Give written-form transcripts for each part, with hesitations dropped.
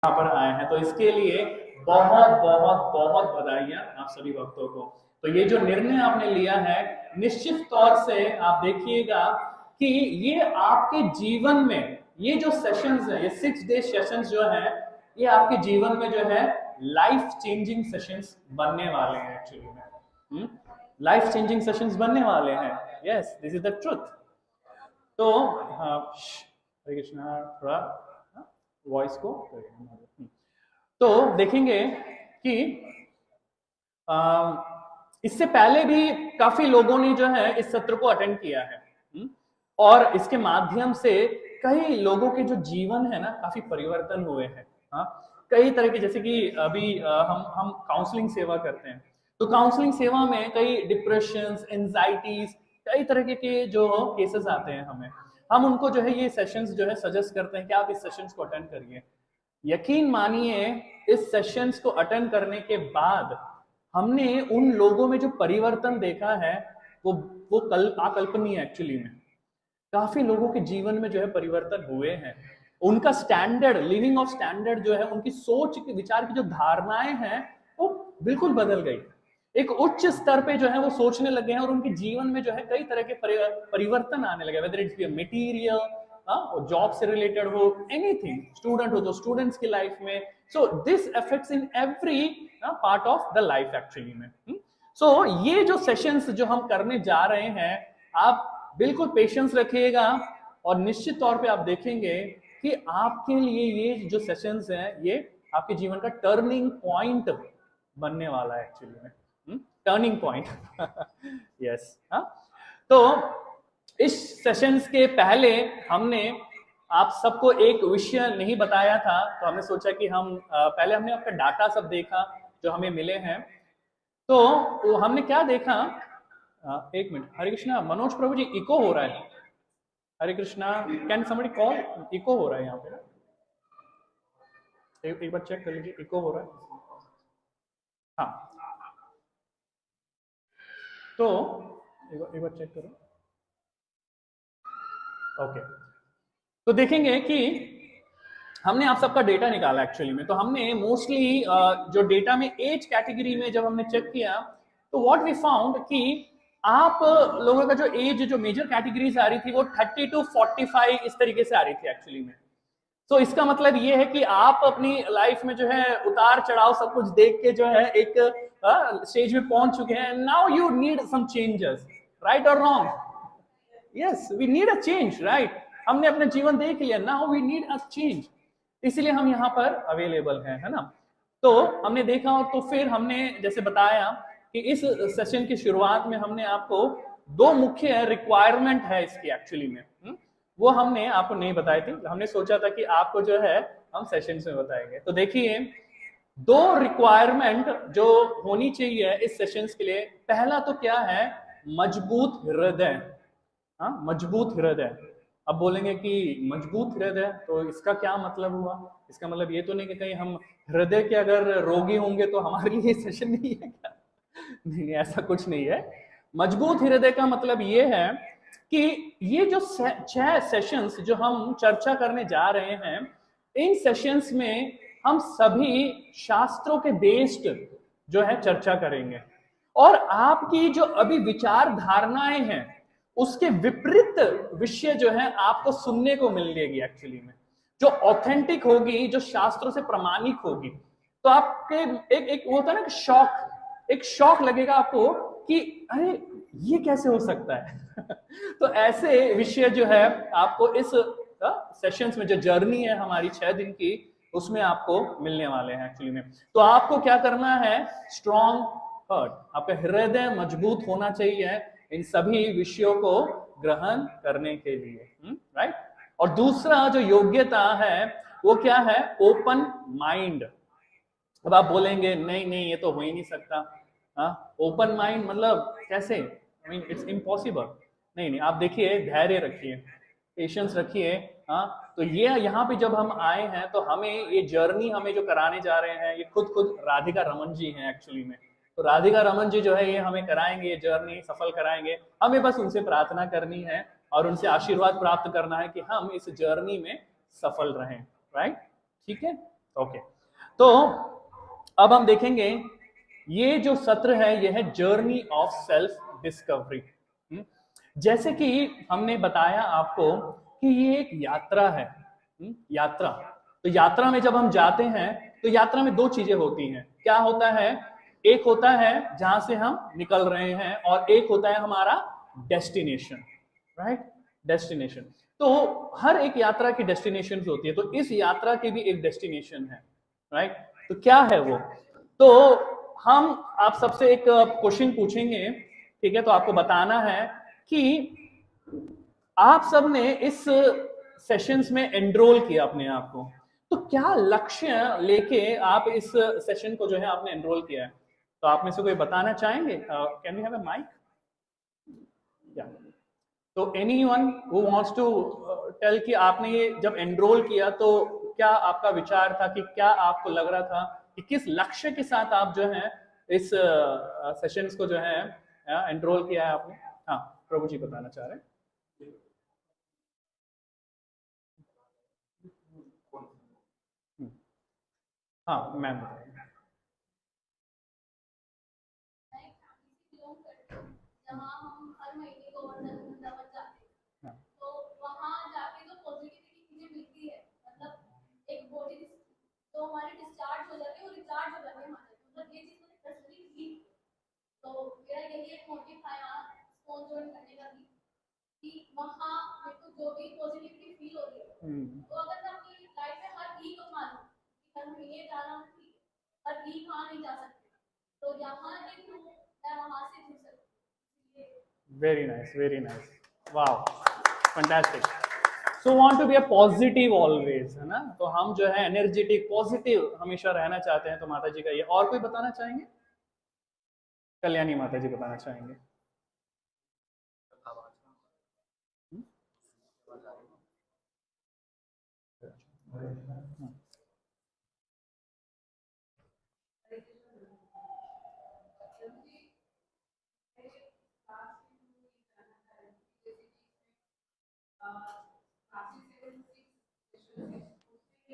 यहाँ पर आए हैं, तो इसके लिए बहुत बहुत बहुत बधाइयां आप सभी भक्तों को। तो ये जो निर्णय आपने लिया है, निश्चित तौर से आप देखिएगा कि ये आपके जीवन में ये जो सेशंस है, ये 6 डे सेशंस जो है, ये आपके जीवन में जो है लाइफ चेंजिंग सेशंस बनने वाले हैं एक्चुअली में। लाइफ चेंजिंग सेशंस बनने वाले हैं। Yes, this is the truth. तो हरे कृष्णा, थोड़ा वॉइस को तो देखेंगे कि इससे पहले भी काफी लोगों ने जो है इस सत्र को अटेंड किया है, और इसके माध्यम से कई लोगों के जो जीवन है ना, काफी परिवर्तन हुए हैं। हाँ, कई तरह के, जैसे कि अभी हम काउंसलिंग सेवा करते हैं, तो काउंसलिंग सेवा में कई डिप्रेशन, एंजाइटीज, कई तरह के जो केसेस आते हैं हमें, हम उनको जो है ये सेशंस जो है सजेस्ट करते हैं कि आप इस सेशंस को अटेंड करिए। यकीन मानिए, इस सेशंस को अटेंड करने के बाद हमने उन लोगों में जो परिवर्तन देखा है वो अकल्पनीय एक्चुअली में। काफी लोगों के जीवन में जो है परिवर्तन हुए हैं। उनका स्टैंडर्ड, लिविंग ऑफ स्टैंडर्ड जो है, उनकी सोच की, विचार की जो धारणाएं हैं वो बिल्कुल बदल गई। एक उच्च स्तर पे जो है वो सोचने लगे हैं, और उनके जीवन में जो है कई तरह के परिवर्तन आने लगे, whether it's be material, job से रिलेटेड हो, एनीथिंग, स्टूडेंट हो तो स्टूडेंट्स की लाइफ में। So this affects in every part of the life actually में। सो ये जो सेशंस जो हम करने जा रहे हैं, आप बिल्कुल पेशेंस रखिएगा, और निश्चित तौर पे आप देखेंगे कि आपके लिए ये जो सेशंस हैं, ये आपके जीवन का टर्निंग पॉइंट बनने वाला है एक्चुअली में। Turning point. यस। तो इस सेशंस के पहले हमने आप सबको एक विषय नहीं बताया था, तो हमने सोचा कि हम पहले हमने आपका डाटा सब देखा जो हमें मिले हैं। तो हमने क्या देखा, एक मिनट, हरे कृष्णा, मनोज प्रभु जी, इको हो रहा है। Hare Krishna, can somebody call, echo हो रहा है यहाँ पे ना, एक बार चेक कर लीजिए, इको हो रहा है। हाँ, तो एक बार चेक करो। ओके, तो देखेंगे कि हमने आप सबका डेटा निकाला एक्चुअली में। तो हमने मोस्टली जो डेटा में एज कैटेगरी में जब हमने चेक किया, तो व्हाट वी फाउंड कि आप लोगों का जो एज, जो मेजर कैटेगरीज आ रही थी, वो 30 to 45 इस तरीके से आ रही थी एक्चुअली में। तो इसका मतलब ये है कि आप अपनी लाइफ में जो है उतार चढ़ाव सब कुछ देख के जो है एक स्टेज में पहुंच चुके हैं। Now you need some changes, right और wrong? Yes, we need a change, right. हमने अपना जीवन देख लिया, now we need a change, इसीलिए हम यहाँ पर अवेलेबल हैं, है ना। तो हमने देखा, और तो फिर हमने जैसे बताया कि इस सेशन की शुरुआत में हमने आपको 2 मुख्य रिक्वायरमेंट है इसकी एक्चुअली में, वो हमने आपको नहीं बताई थी। हमने सोचा था कि आपको जो है हम सेशन में बताएंगे। तो देखिए, 2 रिक्वायरमेंट जो होनी चाहिए इस सेशन के लिए। पहला तो क्या है, मजबूत हृदय। हाँ, मजबूत हृदय। अब बोलेंगे कि मजबूत हृदय, तो इसका क्या मतलब हुआ? इसका मतलब ये तो नहीं कि कहीं हम हृदय के अगर रोगी होंगे तो हमारे लिए सेशन नहीं है क्या? नहीं, ऐसा कुछ नहीं है। मजबूत हृदय का मतलब ये है कि ये जो 6 सेशंस जो हम चर्चा करने जा रहे हैं, इन सेशंस में हम सभी शास्त्रों के बेस्ड जो है चर्चा करेंगे, और आपकी जो अभी विचार धारणाएं हैं उसके विपरीत विषय जो है आपको सुनने को मिलेगी एक्चुअली में, जो ऑथेंटिक होगी, जो शास्त्रों से प्रमाणिक होगी। तो आपके एक वो होता है ना कि शॉक, एक शॉक लगेगा आपको कि अरे ये कैसे हो सकता है। तो ऐसे विषय जो है आपको इस सेशंस में, जो जर्नी है हमारी 6 दिन की, उसमें आपको मिलने वाले हैं एक्चुअली में। तो आपको क्या करना है, स्ट्रॉन्ग हार्ट, आपका हृदय मजबूत होना चाहिए इन सभी विषयों को ग्रहण करने के लिए, राइट। और दूसरा जो योग्यता है वो क्या है, ओपन माइंड। अब आप बोलेंगे नहीं नहीं, ये तो हो ही नहीं सकता। ओपन माइंड मतलब कैसे? I mean it's impossible. नहीं नहीं, आप देखिए, धैर्य रखिए, पेशेंस रखिए। तो ये यहाँ पे जब हम आए हैं, तो हमें ये जर्नी हमें जो कराने जा रहे हैं, ये खुद राधिका रमन जी हैं एक्चुअली में। तो राधिका रमन जी जो है ये हमें कराएंगे, ये जर्नी सफल कराएंगे। हमें बस उनसे प्रार्थना करनी है और उनसे आशीर्वाद प्राप्त करना है कि हम इस जर्नी में सफल रहें, राइट। ठीक है, ओके, तो अब हम देखेंगे ये जो सत्र है ये है जर्नी ऑफ सेल्फ डिस्कवरी। जैसे कि हमने बताया आपको कि ये एक यात्रा है। यात्रा, तो यात्रा में जब हम जाते हैं तो यात्रा में दो चीजें होती हैं। क्या होता है? एक होता है जहां से हम निकल रहे हैं और एक होता है हमारा डेस्टिनेशन, राइट? डेस्टिनेशन। तो हर एक यात्रा की डेस्टिनेशन होती है, तो इस यात्रा की भी एक डेस्टिनेशन है, राइट? तो क्या है वो? तो हम आप सबसे एक क्वेश्चन पूछेंगे, ठीक है? तो आपको बताना है कि आप सब ने इस सेशंस में एनरोल किया अपने आप को, तो क्या लक्ष्य लेके आप इस सेशन को जो है आपने एनरोल किया है? तो आप में से कोई बताना चाहेंगे? Can we have a mic? या तो anyone who wants to tell कि आपने ये जब एनरोल किया तो क्या आपका विचार था, कि क्या आपको लग रहा था कि किस लक्ष्य के साथ आप जो है इस सेशंस को जो है एनरोल किया है आपने? हाँ, प्रभु जी बताना चाह रहे हैं। हाँ मैम बताइए। जहाँ हम हर महीने गोवर्धन वृंदावन जाते हैं, तो वहाँ जाके जो पॉजिटिविटी मुझे मिलती है, मतलब एक बॉडी तो हमारी डिस्चार्ज हो जाती है, वो रिचार्ज हो जाती है हमारे, मतलब ये चीज मैंने पर्सनली फील। तो मेरा यही एक मोटिव था यहाँ स्पोर्ट ज्वाइन करने का भी, कि वहाँ मेरे को जो भी पॉजिटिविटी फील हो रही है, तो अगर मैं अपनी लाइफ में हर वीक मान लूँ कि हर महीने जाना ठीक, हर वीक वहाँ नहीं जा सकती, तो यहाँ के थ्रू मैं वहाँ से जुड़ सकती हूँ। Very nice, very nice. Wow, fantastic. So want to be a positive always, है ना? तो हम जो है एनर्जेटिक पॉजिटिव हमेशा रहना चाहते हैं, तो माता जी का ये। और कोई बताना चाहेंगे? कल्याणी माता जी बताना चाहेंगे?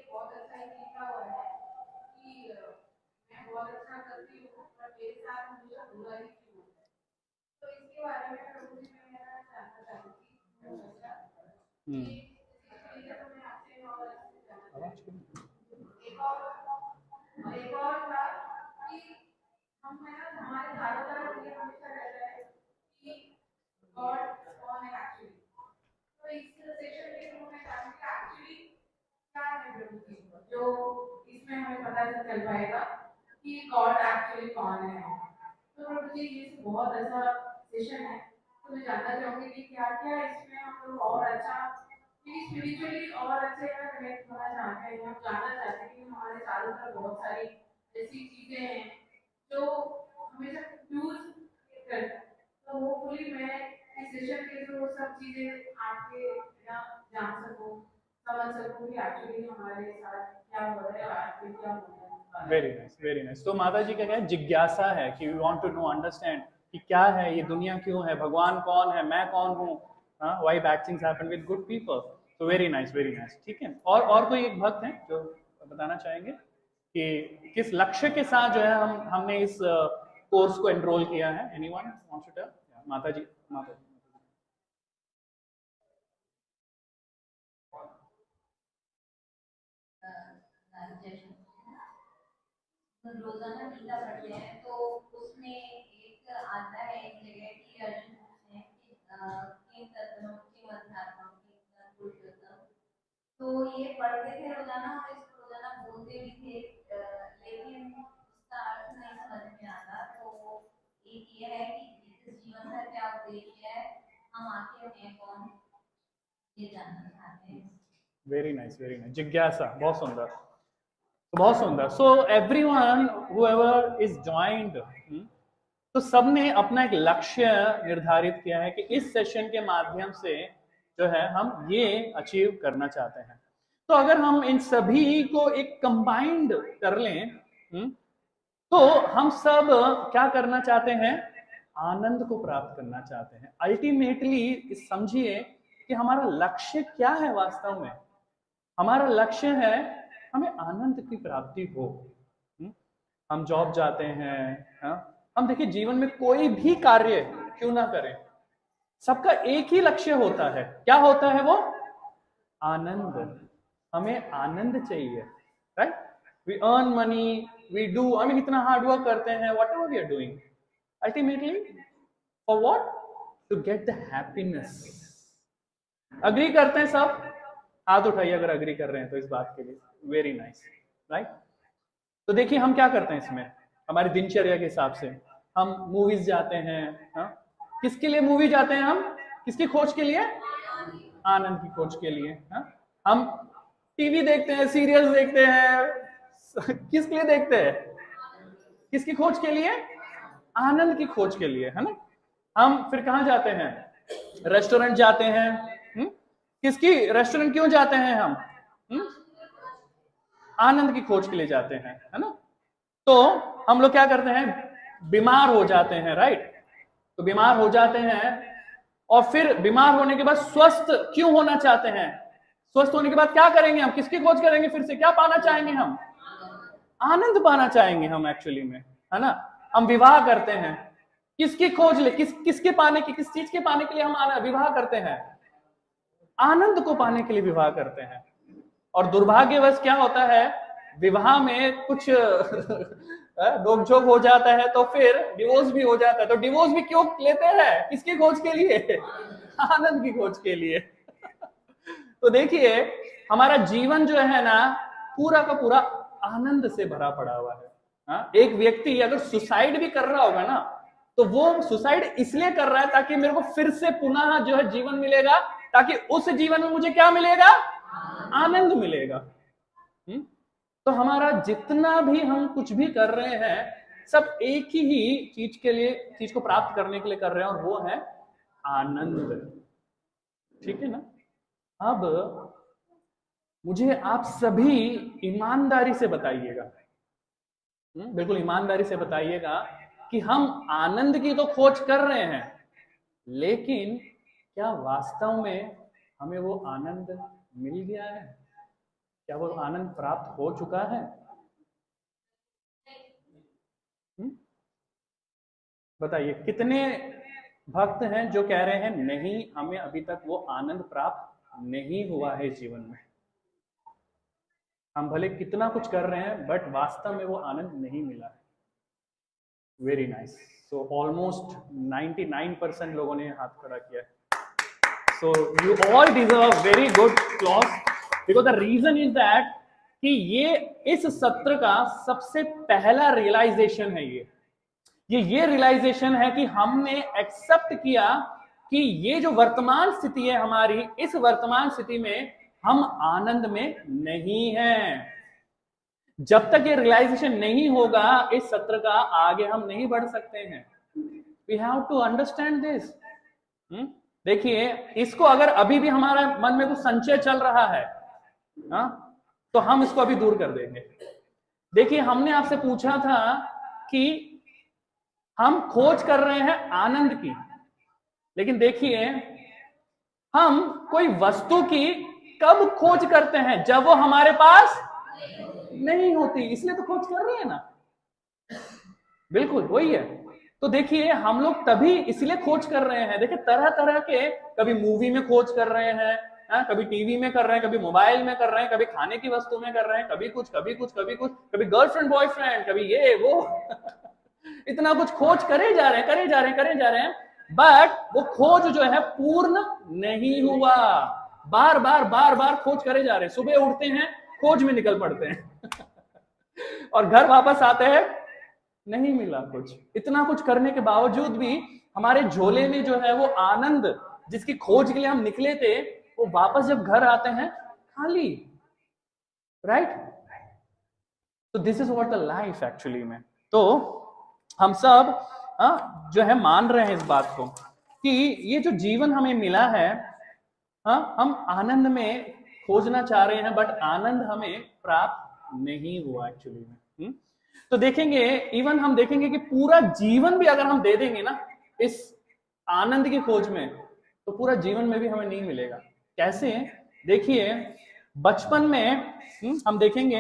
बहुत अच्छा ही लिखा हुआ है कि मैं बहुत अच्छा करती हूँ पर मेरे साथ हमेशा बुरा ही क्यों होता है। तो इसके बारे में प्रभु जी मैं जानना चाहूँगी कि तो मैं आपसे और अच्छे से जानना चाहूँगी। एक और था कि हम है ना हमारे चारों तरफ ये हमेशा रहता है कि गॉड कौन है एक्चुअली। तो इस सेशन के थ्रू मैं जानूँगी एक्चुअली क्या है प्रभु जी, जो इसमें हमें पता चल पाएगा कि गॉड एक्चुअली कौन है। तो प्रभु जी ये बहुत अच्छा सेशन है, तो मैं जानना चाहूंगी कि क्या क्या इसमें हम लोग और अच्छा स्पिरिचुअली और अच्छे में कनेक्ट होना चाहते हैं। हम जानना चाहते हैं कि हमारे चारों तरफ बहुत सारी ऐसी चीजें हैं जो हमेशा कंफ्यूज करते हैं, तो होपफुली मैं इस सेशन के थ्रू सब चीजें आपके जान सकूं, समझ सकूं कि एक्चुअली हमारे साथ क्या हो रहा है और आगे क्या होने वाला है। Very nice, very nice. तो माता जी का क्या है? जिज्ञासा है कि we want to know, understand कि क्या है ये दुनिया, क्यों है, भगवान कौन है, मैं कौन हूँ, why bad things happen with good people. तो वेरी नाइस, वेरी नाइस। ठीक है, और कोई एक भक्त है जो बताना चाहेंगे कि किस लक्ष्य के साथ जो है हमने इस कोर्स को एनरोल किया है? Anyone wants to tell? माता जी, माता जी। रोजाना गीता पढ़ते हैं तो उसमें एक आता है एक जगह कि अर्जुन पूछते हैं कि किन तत्वों की अध्यात्म की पुरुषोत्तम, तो ये पढ़ते थे रोजाना और इसको रोजाना बोलते भी थे, लेकिन उसका अर्थ नहीं समझ में आता। तो एक ये है कि इस जीवन का क्या उद्देश्य है, हम आखिर में कौन, ये जानना चाहते हैं। Very nice, very nice. जिज्ञासा, बहुत सुंदर, बहुत सुंदर। So everyone whoever is joined, तो सबने अपना एक लक्ष्य निर्धारित किया है कि इस सेशन के माध्यम से जो है हम ये अचीव करना चाहते हैं। तो अगर हम इन सभी को एक कंबाइंड कर लें, तो हम सब क्या करना चाहते हैं? आनंद को प्राप्त करना चाहते हैं। अल्टीमेटली समझिए कि हमारा लक्ष्य क्या है वास्तव में। हमारा लक्ष्य है हमें आनंद की प्राप्ति हो। हम जॉब जाते हैं, हम देखिए जीवन में कोई भी कार्य क्यों ना करें, सबका एक ही लक्ष्य होता है। क्या होता है वो? आनंद। हमें आनंद चाहिए, right? We earn money, we do, हमें इतना हार्ड वर्क करते हैं, whatever we are doing, ultimately for what? To get the happiness. Agree करते हैं सब? हाथ उठाइए अगर अग्री कर रहे हैं तो इस बात के लिए। Very nice, right? तो देखिए हम क्या करते हैं इसमें, हमारी दिनचर्या के हिसाब से हम मूवीज जाते हैं। किसके लिए मूवी जाते हैं हम? किसकी खोज के लिए? आनंद की खोज के लिए। हम टीवी देखते हैं, सीरियल्स देखते हैं, किसके लिए देखते हैं? किसकी खोज के लिए? आनंद की खोज के लिए, है ना? हम फिर कहां जाते हैं? रेस्टोरेंट जाते हैं। किसकी रेस्टोरेंट क्यों जाते हैं हम? आनंद की खोज के लिए जाते हैं, है ना? तो हम लोग क्या करते हैं? बीमार हो जाते हैं, राइट? तो बीमार हो जाते हैं और फिर बीमार होने के बाद स्वस्थ क्यों होना चाहते हैं? स्वस्थ होने के बाद क्या करेंगे हम? किसकी खोज करेंगे? फिर से क्या पाना चाहेंगे हम? आनंद पाना चाहेंगे हम एक्चुअली में, है ना? हम विवाह करते हैं, किसकी खोज ले, किसके पाने की, किस चीज के पाने के लिए हम विवाह करते हैं? आनंद को पाने के लिए विवाह करते हैं। और दुर्भाग्यवश क्या होता है, विवाह में कुछ नोकझोंक हो जाता है तो फिर डिवोर्स भी हो जाता है। तो डिवोर्स भी क्यों लेते हैं? किसकी खोज के लिए? आनंद की खोज के लिए। तो देखिए हमारा जीवन जो है ना, पूरा का पूरा आनंद से भरा पड़ा हुआ है। एक व्यक्ति अगर सुसाइड भी कर रहा होगा ना, तो वो सुसाइड इसलिए कर रहा है ताकि मेरे को फिर से पुनः जो है जीवन मिलेगा, ताकि उस जीवन में मुझे क्या मिलेगा? आनंद मिलेगा। तो हमारा जितना भी हम कुछ भी कर रहे हैं, सब एक ही चीज के लिए, चीज को प्राप्त करने के लिए कर रहे हैं, और वो है आनंद। ठीक है ना? अब मुझे आप सभी ईमानदारी से बताइएगा, बिल्कुल ईमानदारी से बताइएगा कि हम आनंद की तो खोज कर रहे हैं, लेकिन क्या वास्तव में हमें वो आनंद मिल गया है? क्या वो आनंद प्राप्त हो चुका है? बताइए कितने भक्त हैं जो कह रहे हैं नहीं, हमें अभी तक वो आनंद प्राप्त नहीं हुआ है जीवन में। हम भले कितना कुछ कर रहे हैं बट वास्तव में वो आनंद नहीं मिला है। Very nice. सो ऑलमोस्ट 99% लोगों ने हाथ खड़ा किया है। So you all deserve very good applause because the reason is that कि ये इस सत्र का सबसे पहला रियलाइजेशन है। ये रियलाइजेशन है कि हमने एक्सेप्ट किया कि ये जो वर्तमान स्थिति है हमारी, इस वर्तमान स्थिति में हम आनंद में नहीं हैं। जब तक ये रियलाइजेशन नहीं होगा इस सत्र का, आगे हम नहीं बढ़ सकते हैं। We have to understand this. देखिए इसको अगर अभी भी हमारे मन में कुछ संचय चल रहा है, तो हम इसको अभी दूर कर देंगे। देखिए हमने आपसे पूछा था कि हम खोज कर रहे हैं आनंद की, लेकिन देखिए हम कोई वस्तु की कब खोज करते हैं? जब वो हमारे पास नहीं होती, इसलिए तो खोज कर रहे हैं ना। बिल्कुल वही है। तो देखिए हम लोग तभी इसलिए खोज कर रहे हैं। देखिए तरह तरह के, कभी मूवी में खोज कर रहे हैं, कभी टीवी में कर रहे हैं, कभी मोबाइल में कर रहे हैं, कभी खाने की वस्तु में कर रहे हैं, कभी कुछ कभी कुछ कभी कुछ, कभी गर्लफ्रेंड बॉयफ्रेंड, कभी ये वो इतना कुछ खोज करे जा रहे हैं, बट वो खोज जो है पूर्ण नहीं हुआ। बार बार खोज करे जा रहे हैं। सुबह उठते हैं, खोज में निकल पड़ते हैं और घर वापस आते हैं, नहीं मिला कुछ। इतना कुछ करने के बावजूद भी हमारे झोले में जो है वो आनंद जिसकी खोज के लिए हम निकले थे, वो वापस जब घर आते हैं खाली। राइट? तो this is what the life actually में। तो हम सब जो है मान रहे हैं इस बात को कि ये जो जीवन हमें मिला है, हम आनंद में खोजना चाह रहे हैं, बट आनंद हमें प्राप्त नहीं हुआ एक्चुअली में। तो देखेंगे, इवन हम देखेंगे कि पूरा जीवन भी अगर हम दे देंगे ना इस आनंद की खोज में, तो पूरा जीवन में भी हमें नहीं मिलेगा। कैसे? देखिए बचपन में हम देखेंगे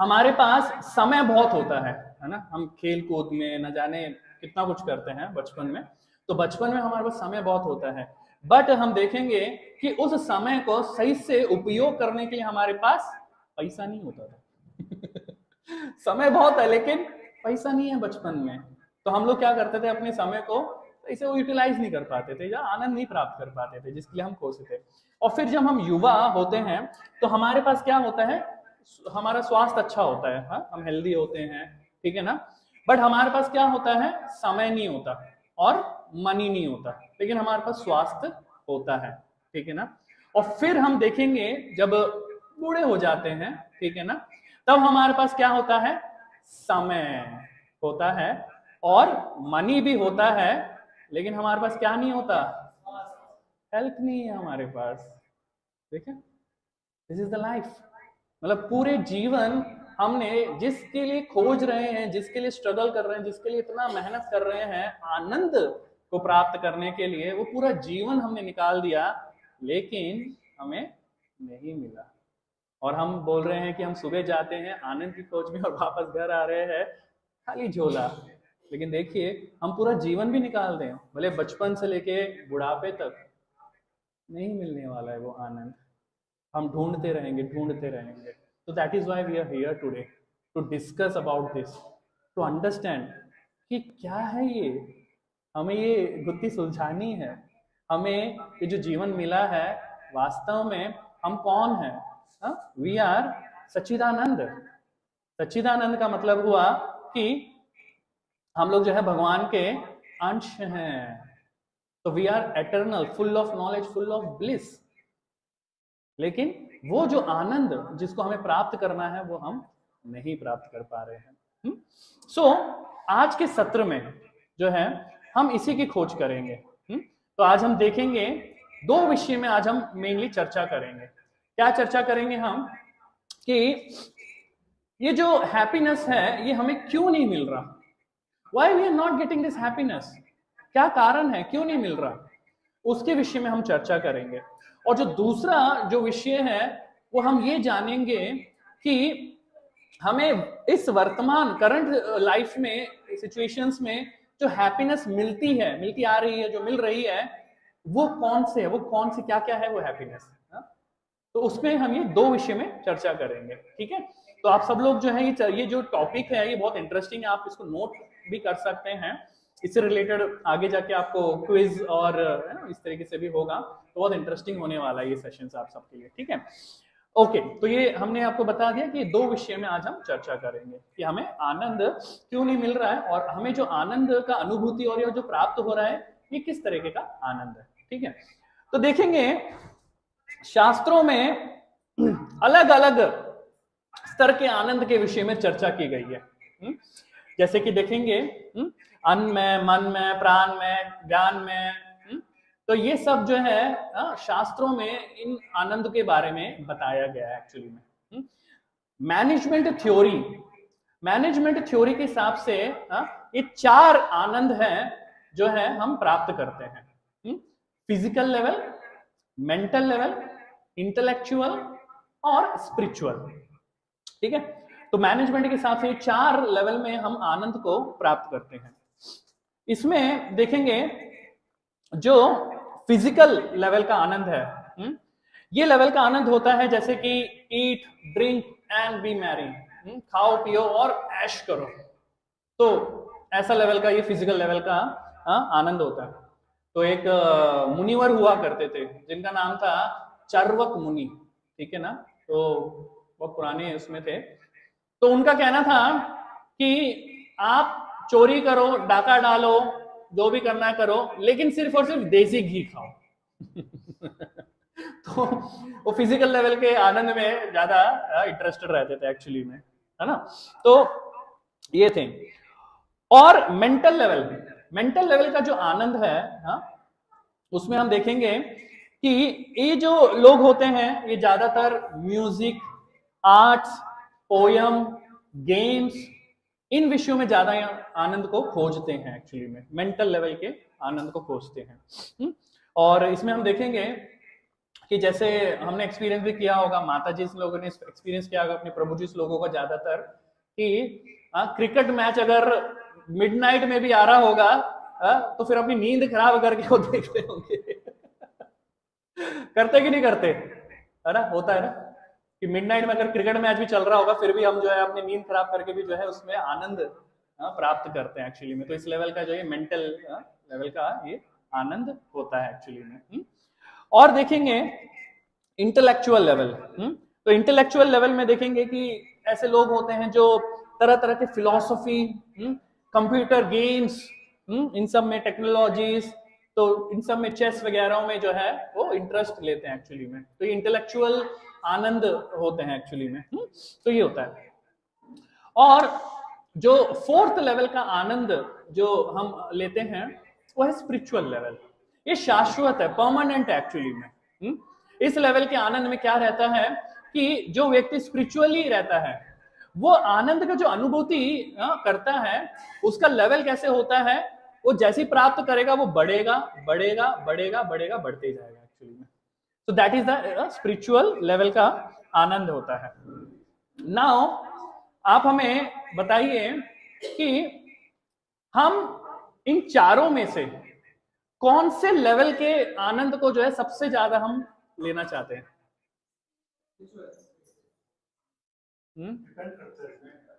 हमारे पास समय बहुत होता है ना, हम खेल कूद में न जाने कितना कुछ करते हैं बचपन में। तो बचपन में हमारे पास समय बहुत होता है, बट हम देखेंगे कि उस समय को सही से उपयोग करने के लिए हमारे पास पैसा नहीं होता था। समय बहुत है लेकिन पैसा नहीं है बचपन में। तो हम लोग क्या करते थे, अपने समय को इसे यूटिलाइज नहीं कर पाते थे या आनंद नहीं प्राप्त कर पाते थे जिसके लिए हम खोजते थे। और फिर जब हम युवा होते हैं तो हमारे पास क्या होता है, हमारा स्वास्थ्य अच्छा होता है, हाँ हम हेल्दी होते हैं, ठीक है ना। बट हमारे पास क्या होता है, समय नहीं होता और मनी नहीं होता, लेकिन हमारे पास स्वास्थ्य होता है, ठीक है ना। और फिर हम देखेंगे जब बूढ़े हो जाते हैं, ठीक है ना, तब हमारे पास क्या होता है, समय होता है और मनी भी होता है, लेकिन हमारे पास क्या नहीं होता, हेल्थ नहीं है हमारे पास। देखिए दिस इज द लाइफ। मतलब पूरे जीवन हमने जिसके लिए खोज रहे हैं, जिसके लिए स्ट्रगल कर रहे हैं, जिसके लिए इतना मेहनत कर रहे हैं आनंद को प्राप्त करने के लिए, वो पूरा जीवन हमने निकाल दिया लेकिन हमें नहीं मिला। और हम बोल रहे हैं कि हम सुबह जाते हैं आनंद की खोज में और वापस घर आ रहे हैं खाली झोला। लेकिन देखिए हम पूरा जीवन भी निकाल दें, भले बचपन से लेके बुढ़ापे तक, नहीं मिलने वाला है वो आनंद। हम ढूंढते रहेंगे ढूंढते रहेंगे। तो that is why we are here today to discuss about this, to understand कि क्या है ये, हमें ये गुत्थी सुलझानी है। हमें ये जो जीवन मिला है वास्तव में हम कौन है, वी आर सच्चिदानंद। सच्चिदानंद का मतलब हुआ कि हम लोग जो है भगवान के अंश हैं। तो we are eternal, full of knowledge, full of bliss. लेकिन वो जो आनंद जिसको हमें प्राप्त करना है वो हम नहीं प्राप्त कर पा रहे हैं। सो आज के सत्र में जो है हम इसी की खोज करेंगे। तो आज हम देखेंगे दो विषय में आज हम मेनली चर्चा करेंगे। क्या चर्चा करेंगे हम, कि ये जो हैप्पीनेस है ये हमें क्यों नहीं मिल रहा, why we are not getting this happiness, क्या कारण है, क्यों नहीं मिल रहा, उसके विषय में हम चर्चा करेंगे। और जो दूसरा जो विषय है वो हम ये जानेंगे कि हमें इस वर्तमान करंट लाइफ में, सिचुएशंस में जो हैप्पीनेस मिलती है, मिलती आ रही है, जो मिल रही है, वो कौन से है, वो कौन सी क्या क्या है वो हैप्पीनेस। तो उसमें हम ये दो विषय में चर्चा करेंगे, ठीक है। तो आप सब लोग जो है ये जो टॉपिक है ये बहुत इंटरेस्टिंग है, आप इसको नोट भी कर सकते हैं। इससे रिलेटेड आगे जाके आपको क्विज और इस तरीके से भी होगा, तो बहुत इंटरेस्टिंग होने वाला है ये सेशंस आप सबके लिए, ठीक है। ओके, तो ये हमने आपको बता दिया कि दो विषय में आज हम चर्चा करेंगे कि हमें आनंद क्यों नहीं मिल रहा है और हमें जो आनंद का अनुभूति और ये जो प्राप्त हो रहा है ये किस तरीके का आनंद है, ठीक है। तो देखेंगे शास्त्रों में अलग अलग स्तर के आनंद के विषय में चर्चा की गई है। जैसे कि देखेंगे अन्न में, मन में, प्राण में, ज्ञान में, तो ये सब जो है शास्त्रों में इन आनंद के बारे में बताया गया है एक्चुअली में। मैनेजमेंट थ्योरी के हिसाब से ये चार आनंद हैं जो है हम प्राप्त करते हैं, physical level, mental level, intellectual और स्पिरिचुअल, ठीक है। तो मैनेजमेंट के हिसाब से चार लेवल में हम आनंद को प्राप्त करते हैं। इसमें देखेंगे जो फिजिकल लेवल का आनंद है, ये लेवल का आनंद होता है जैसे कि ईट, ड्रिंक एंड बी मैरी, खाओ पियो और ऐश करो। तो ऐसा लेवल का ये फिजिकल लेवल का आनंद होता है। तो एक मुनिवर हुआ करते थे जिनका नाम था चर्वक मुनि, ठीक है ना, तो बहुत पुराने उसमें थे। तो उनका कहना था कि आप चोरी करो, डाका डालो, जो भी करना है करो, लेकिन सिर्फ और सिर्फ देसी घी खाओ। तो वो फिजिकल लेवल के आनंद में ज्यादा इंटरेस्टेड रहते थे एक्चुअली में, है ना। तो ये थे। और मेंटल लेवल का जो आनंद है, उसमें हम देखेंगे कि ये जो लोग होते हैं ये ज्यादातर म्यूजिक, आर्ट्स, पोयम, गेम्स, इन विषयों में ज्यादा आनंद को खोजते हैं एक्चुअली में, मेंटल लेवल के आनंद को खोजते हैं। और इसमें हम देखेंगे कि जैसे हमने एक्सपीरियंस भी किया होगा, माता जी लोगों ने एक्सपीरियंस किया होगा अपने प्रभु जी लोगों का ज्यादातर, कि क्रिकेट मैच अगर मिडनाइट में भी आ रहा होगा तो फिर अपनी नींद खराब करके वो देखते होंगे। करते कि नहीं करते, है ना, होता है ना कि मिडनाइट में अगर क्रिकेट मैच भी चल रहा होगा फिर भी हम जो है अपनी नींद खराब करके भी जो है उसमें आनंद प्राप्त करते हैं एक्चुअली में। तो इस लेवल का जो ये मेंटल लेवल का ये आनंद होता है एक्चुअली में। और देखेंगे इंटेलेक्चुअल लेवल। तो इंटेलेक्चुअल लेवल में देखेंगे कि ऐसे लोग होते हैं जो तरह तरह के फिलॉसफी, कंप्यूटर गेम्स, इन सब में टेक्नोलॉजीज, तो इन सब में चेस वगैरह में जो है वो इंटरेस्ट लेते हैं एक्चुअली में। तो ये इंटेलेक्चुअल आनंद होते हैं एक्चुअली में। तो ये होता है। और जो फोर्थ लेवल का आनंद जो हम लेते हैं वो है स्पिरिचुअल लेवल। ये शाश्वत है, परमानेंट है एक्चुअली में। इस लेवल के आनंद में क्या रहता है कि जो व्यक्ति स्पिरिचुअली रहता है वो आनंद का जो अनुभूति करता है उसका लेवल कैसे होता है, वो जैसे प्राप्त करेगा वो बढ़ेगा बढ़ेगा बढ़ेगा बढ़ेगा बढ़ते जाएगा एक्चुअली में। तो that is the spiritual level का आनंद होता है। नाउ आप हमें बताइए कि हम इन चारों में से कौन से लेवल के आनंद को जो है सबसे ज्यादा हम लेना चाहते हैं?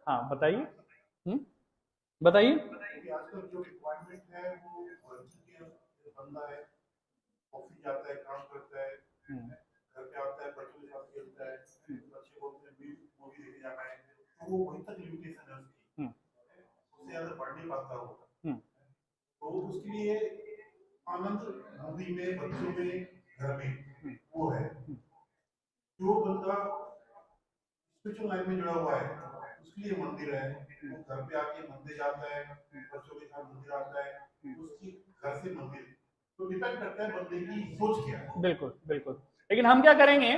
हाँ बताइए, बताइए। आजकल जो रिक्वायरमेंट है वो बंदा है, ऑफिस जाता है, काम करता है, घर पे आता है, बच्चों के साथ खेलता है, बच्चे बोलते हैं मूवी देखने जाना है, तो वो वहीं तक लिमिटेशन है उसकी, उससे ज्यादा बढ़ नहीं पाता वो। तो उसके लिए आनंद मूवी में, बच्चों में, घर में वो है। जो बंदा स्पिरिचुअल लाइफ में जुड़ा हुआ है उसके लिए मंदिर है, वो घर पे आके मंदिर जाता है, बच्चों के साथ मंदिर आता है, उसकी घर से मंदिर। तो डिपेंड करता है बंदे की सोच क्या है। बिल्कुल बिल्कुल। लेकिन हम क्या करेंगे,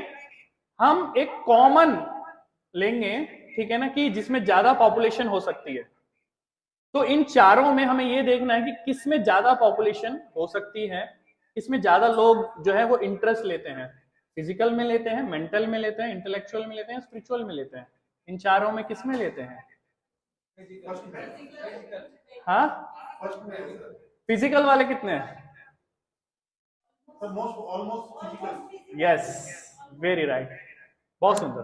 हम एक कॉमन लेंगे, ठीक है ना, कि जिसमें ज्यादा पॉपुलेशन हो सकती है। तो इन चारों में हमें ये देखना है कि किस में ज्यादा पॉपुलेशन हो सकती है, किसमें ज्यादा लोग जो है वो इंटरेस्ट लेते हैं। फिजिकल में लेते हैं, मेंटल में लेते हैं, इंटेलेक्चुअल में लेते हैं, स्पिरिचुअल में लेते हैं। इन चारों में किस में लेते हैं? हाँ, फिजिकल वाले कितने हैं? यस, वेरी राइट, बहुत सुंदर।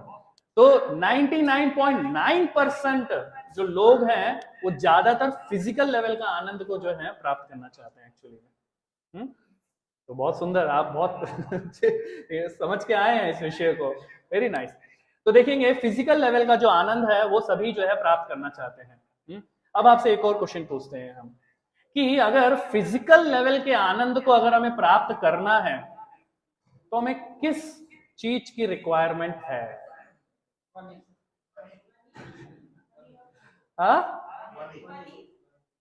तो 99.9% जो लोग हैं वो ज्यादातर फिजिकल लेवल का आनंद को जो है प्राप्त करना चाहते हैं एक्चुअली में। तो बहुत सुंदर, आप बहुत समझ के आए हैं इस विषय को, वेरी नाइस। तो देखेंगे फिजिकल लेवल का जो आनंद है वो सभी जो है प्राप्त करना चाहते हैं। अब आपसे एक और क्वेश्चन पूछते हैं हम कि अगर फिजिकल लेवल के आनंद को अगर हमें प्राप्त करना है तो हमें किस चीज की रिक्वायरमेंट है?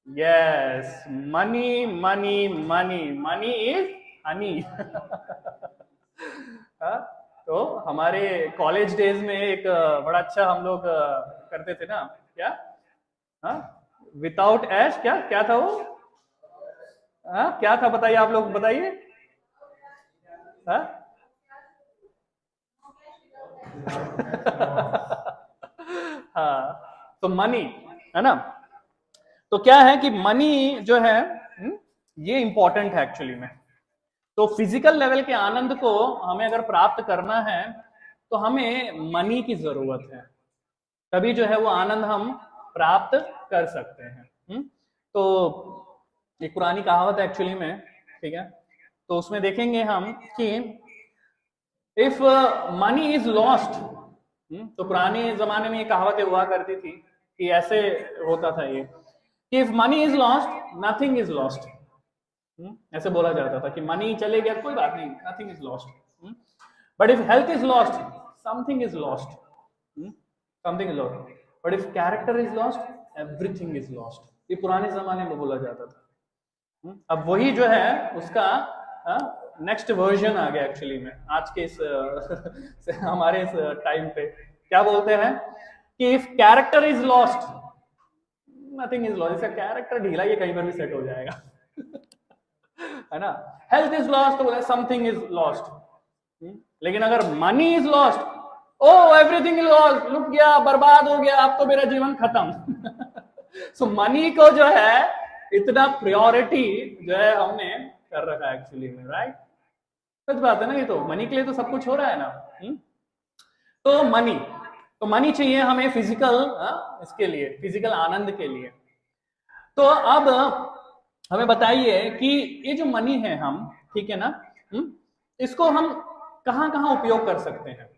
Yes, money money money, money is Honey. तो हमारे कॉलेज डेज में एक बड़ा अच्छा हम लोग करते थे ना, क्या विदाउट ऐश, क्या क्या था वो, क्या था बताइए, आप लोग बताइए। हाँ, तो मनी, है ना। तो क्या है कि मनी जो है ये इंपॉर्टेंट है एक्चुअली में। तो फिजिकल लेवल के आनंद को हमें अगर प्राप्त करना है तो हमें मनी की जरूरत है, तभी जो है वो आनंद हम प्राप्त कर सकते हैं। तो एक पुरानी कहावत है एक्चुअली में, ठीक है, तो उसमें देखेंगे हम कि इफ मनी इज लॉस्ट, तो पुराने जमाने में ये कहावतें हुआ करती थी कि ऐसे होता था ये कि if money is lost nothing is lost. ऐसे बोला जाता था कि मनी चले गया कोई बात नहीं, nothing is lost, but if health is lost something is lost, something is lost, but if character is lost everything is lost. ये पुराने जमाने में बोला जाता था। अब वही जो है उसका नेक्स्ट वर्जन आ गया एक्चुअली में आज के इस हमारे इस टाइम पे। क्या बोलते हैं कि if character is lost nothing is lost. इसका कैरेक्टर ढीला, ये कहीं पर भी सेट हो जाएगा। है ना। हेल्थ इज लॉस्ट तो बोला समथिंग इज लॉस्ट, लेकिन अगर money is lost, oh everything is lost, लुट गया, बर्बाद हो गया, अब तो मेरा जीवन खत्म। सो मनी को जो है इतना प्रायोरिटी जो है हमने कर रखा है एक्चुअली में, राइट? सच बात है ना, ये तो मनी के लिए तो सब कुछ हो रहा है ना। तो मनी चाहिए हमें फिजिकल, इसके लिए, फिजिकल आनंद के लिए। तो अब हमें बताइए कि ये जो मनी है हम, ठीक है ना, इसको हम कहां कहां उपयोग कर सकते हैं?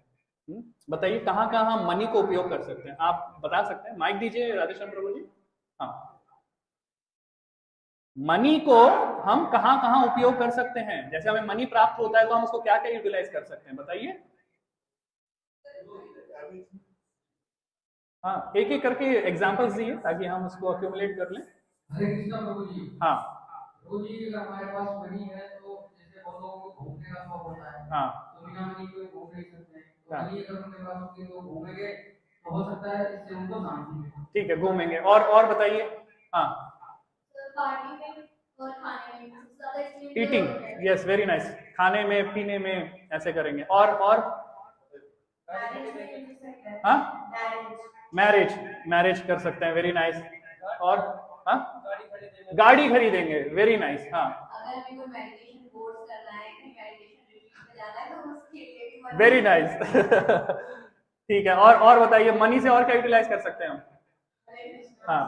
बताइए कहां कहां हम मनी को उपयोग कर सकते हैं, आप बता सकते हैं? माइक दीजिए राधेश्याम प्रभु जी। हाँ, मनी को हम कहां कहां उपयोग कर सकते हैं? जैसे हमें मनी प्राप्त होता है तो हम उसको क्या क्या यूटिलाइज कर सकते हैं, बताइए। हाँ, एक एक करके एग्जांपल्स दिए ताकि हम उसको अक्यूमुलेट कर लें। हरे कृष्णा प्रभु जी। हाँ प्रभु जी, अगर हमारे पास मनी है तो जैसे बहुत लोगों को घूमने का शौक होता है, हाँ तो बिना मनी के घूम नहीं सकते हैं। तो हाँ। मनी अगर उनके पास होगी तो घूमेंगे, तो हो सकता है इससे उनको शांति मिले। ठीक है, घूमेंगे। और बताइए। हाँ, पार्टी में और खाने में सबसे ज्यादा इसमें ईटिंग, यस, वेरी नाइस। खाने में, पीने में ऐसे करेंगे। और हाँ, मैरिज कर सकते हैं, वेरी नाइस। और हाँ, गाड़ी खरीदेंगे, वेरी नाइस। हाँ, अगर हमें कोई मेडिटेशन कोर्स करना है, कहीं मेडिटेशन रिट्रीट पे जाना है तो उसके लिए भी मनी वेरी नाइस। ठीक है, और बताइए मनी से और क्या यूटिलाइज कर सकते हैं हम? हाँ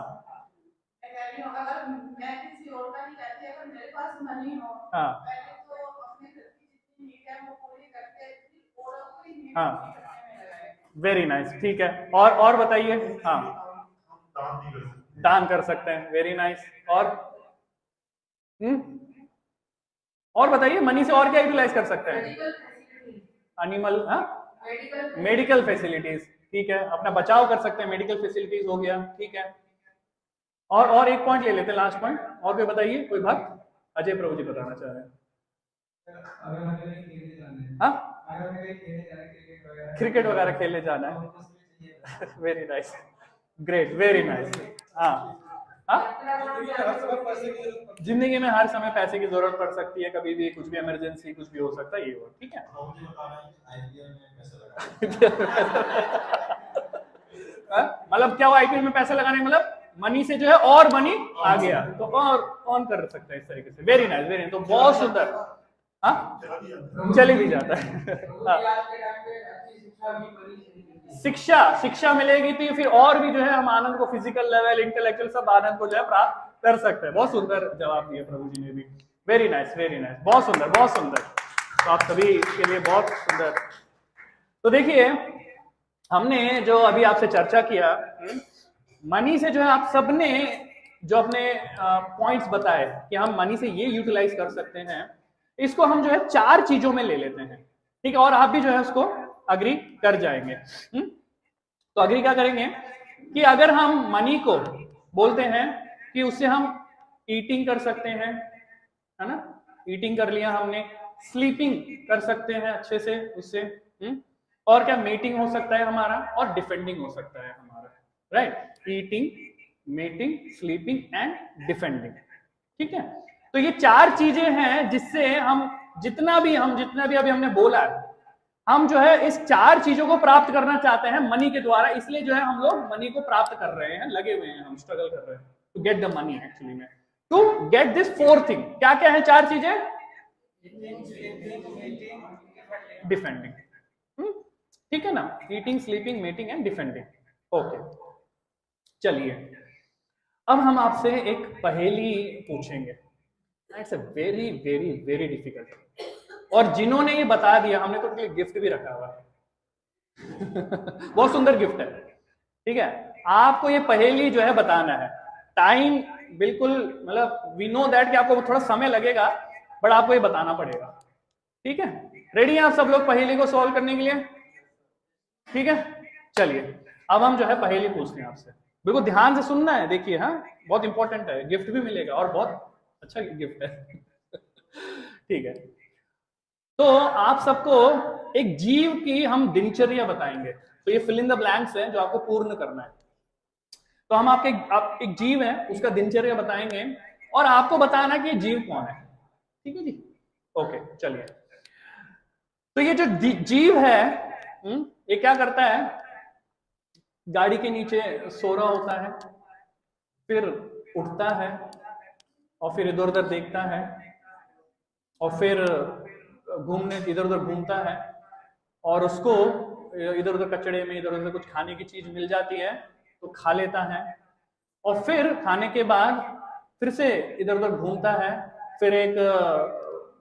अगर मैं किसी और का नहीं करती, अगर मेरे पास मनी हो, हाँ पहले तो अपने घर की जितनी नीड है वो पूरी करके औरों को ही नीड हाँ, पूरी करने में लगाए। Very nice. ठीक है, और बताइए। हाँ, दान कर सकते हैं, वेरी नाइस। और बताइए मनी से और क्या यूटिलाइज कर सकते हैं? मेडिकल फैसिलिटीज, एनिमल, हाँ, मेडिकल मेडिकल फैसिलिटीज, ठीक है, अपना बचाव कर सकते हैं, मेडिकल फैसिलिटीज हो गया, ठीक है। और एक पॉइंट ले लेते हैं, लास्ट पॉइंट। और कोई बताइए, कोई भक्त? अजय प्रभु जी बताना चाह रहे हैं। अगर हमें कहीं खेलने जाना है, हाँ, अगर हमें कहीं खेलने जाना है, क्रिकेट वगैरह खेलने जाना है, very nice, great, very nice. हाँ हाँ, जिंदगी में हर समय पैसे की जरूरत पड़ सकती है, कभी भी कुछ भी इमरजेंसी कुछ भी हो सकता है, ये हो, ठीक है। मतलब क्या हुआ आईपीएल में पैसे लगाने, मतलब मनी से जो है और मनी आ गया तो और ऑन कर सकता है इस तरीके से, वेरी नाइस, वेरी नाइस। तो बहुत सुंदर। हाँ, चले भी जाता है। हाँ, आज के टाइम पे अच्छी शिक्षा भी मनी से ही मिलती है। शिक्षा मिलेगी तो फिर और भी जो है हम आनंद को, फिजिकल लेवल, इंटेलेक्चुअल सब आनंद को जो है प्राप्त कर सकते हैं। बहुत सुंदर जवाब दिया प्रभु जी ने भी, वेरी नाइस, वेरी नाइस, बहुत सुंदर, बहुत सुंदर। तो आप सभी के लिए बहुत सुंदर। तो देखिए हमने जो अभी आपसे चर्चा किया, मनी से जो है आप सबने जो अपने पॉइंट्स बताए कि हम मनी से ये यूटिलाइज कर सकते हैं, इसको हम जो है 4 चीजों में ले लेते हैं, ठीक है। और आप भी जो है उसको अग्री कर जाएंगे। तो अग्री क्या करेंगे कि अगर हम मनी को बोलते हैं कि उससे हम ईटिंग कर सकते हैं, है ना, ईटिंग कर लिया हमने, स्लीपिंग कर सकते हैं अच्छे से उससे, और क्या, मीटिंग हो सकता है हमारा, और डिफेंडिंग हो सकता है हमारा, right. Eating, meeting, sleeping and defending, ठीक है। तो ये 4 चीजें हैं जिससे हम जितना भी अभी हमने बोला है, हम जो है इस 4 चीजों को प्राप्त करना चाहते हैं मनी के द्वारा। इसलिए जो है हम लोग मनी को प्राप्त कर रहे हैं, लगे हुए हैं, हम स्ट्रगल कर रहे हैं to get the money actually में, टू गेट दिस 4 थिंग। क्या क्या है 4 चीजें? डिफेंडिंग, ठीक है ना, eating, sleeping, mating and defending. Okay, चलिए अब हम आपसे एक पहेली पूछेंगे। It's a very very very difficult, और जिन्होंने ये बता दिया हमने तो उनके लिए गिफ्ट भी रखा हुआ है। बहुत सुंदर गिफ्ट है, ठीक है। आपको ये पहेली जो है बताना है, टाइम बिल्कुल, मतलब वी नो दैट कि आपको थोड़ा समय लगेगा, बट आपको ये बताना पड़ेगा, ठीक है। रेडी हैं आप सब लोग पहेली को सॉल्व करने के लिए? ठीक है, चलिए अब हम जो है पहेली पूछते हैं आपसे, बिल्कुल ध्यान से सुनना है। देखिए, हाँ, बहुत इंपॉर्टेंट है, गिफ्ट भी मिलेगा और बहुत अच्छा गिफ्ट है। ठीक है, तो आप सबको एक जीव की हम दिनचर्या बताएंगे। तो ये फिल इन द ब्लैंक्स है जो आपको पूर्ण करना है। तो हम आप एक जीव है उसका दिनचर्या बताएंगे और आपको बताना कि ये जीव कौन है, ठीक है जी। ओके, चलिए तो ये जो जीव है ये क्या करता है, गाड़ी के नीचे सो रहा होता है, फिर उठता है और फिर इधर उधर देखता है और फिर घूमने इधर उधर घूमता है और उसको इधर उधर कचड़े में इधर उधर कुछ खाने की चीज मिल जाती है तो खा लेता है और फिर खाने के बाद फिर से इधर उधर घूमता है, फिर एक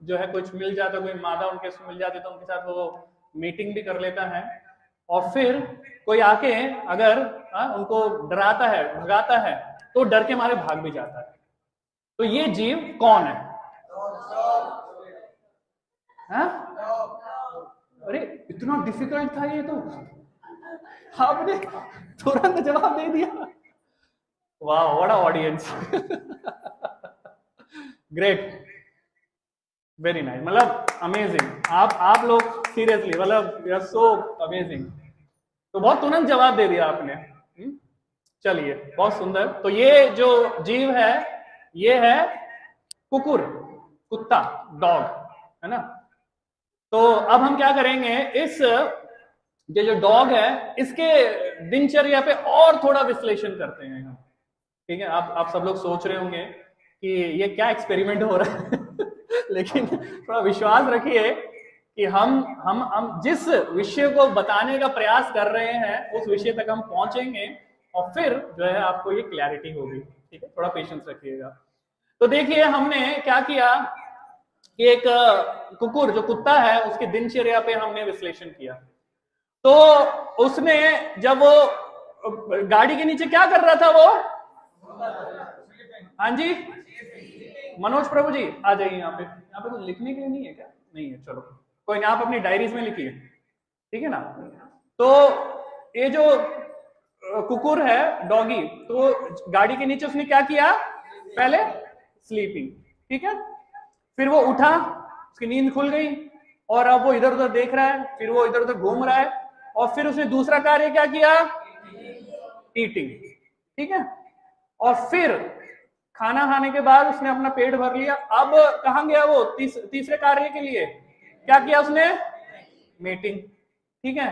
जो है कुछ मिल जाता है, कोई मादा उनके मिल जाती है तो उनके साथ वो मीटिंग भी कर लेता है और फिर कोई आके अगर उनको डराता है भगाता है तो डर के मारे भाग भी जाता है। तो ये जीव कौन है? हाँ? अरे इतना डिफिकल्ट था ये तो आपने तुरंत जवाब दे दिया। वाह what a audience, great, very nice, मतलब अमेजिंग। आप लोग सीरियसली मतलब यू आर सो अमेजिंग। तो बहुत तुरंत जवाब दे दिया आपने। चलिए बहुत सुंदर। तो ये जो जीव है ये है कुकुर, कुत्ता, डॉग, है ना। तो अब हम क्या करेंगे, इस ये जो डॉग है इसके दिनचर्या पे और थोड़ा विश्लेषण करते हैं हम, ठीक है। आप सब लोग सोच रहे होंगे कि ये क्या एक्सपेरिमेंट हो रहा है लेकिन थोड़ा विश्वास रखिए कि हम जिस विषय को बताने का प्रयास कर रहे हैं उस विषय तक हम पहुंचेंगे और फिर जो है आपको ये क्लैरिटी होगी, ठीक है। थोड़ा पेशेंस रखिएगा। तो देखिए हमने क्या किया कि एक कुकुर जो कुत्ता है उसकी दिनचर्या पे हमने विश्लेषण किया। तो उसने जब वो गाड़ी के नीचे क्या कर रहा था वो, हाँ जी मनोज प्रभु जी आ जाइए यहाँ पे कुछ लिखने के लिए नहीं है क्या? नहीं है, चलो कोई ना, आप अपनी डायरीज में लिखिए, ठीक है ना। तो ये जो कुकुर है डॉगी, तो गाड़ी के नीचे उसने क्या किया, पहले स्लीपिंग, ठीक है। फिर वो उठा, उसकी नींद खुल गई और अब वो इधर उधर देख रहा है, फिर वो इधर उधर घूम रहा है और फिर उसने दूसरा कार्य क्या किया, ईटिंग, ठीक है। और फिर खाना खाने के बाद उसने अपना पेट भर लिया। अब कहां गया वो, तीसरे कार्य के लिए क्या किया उसने, मेटिंग, ठीक है।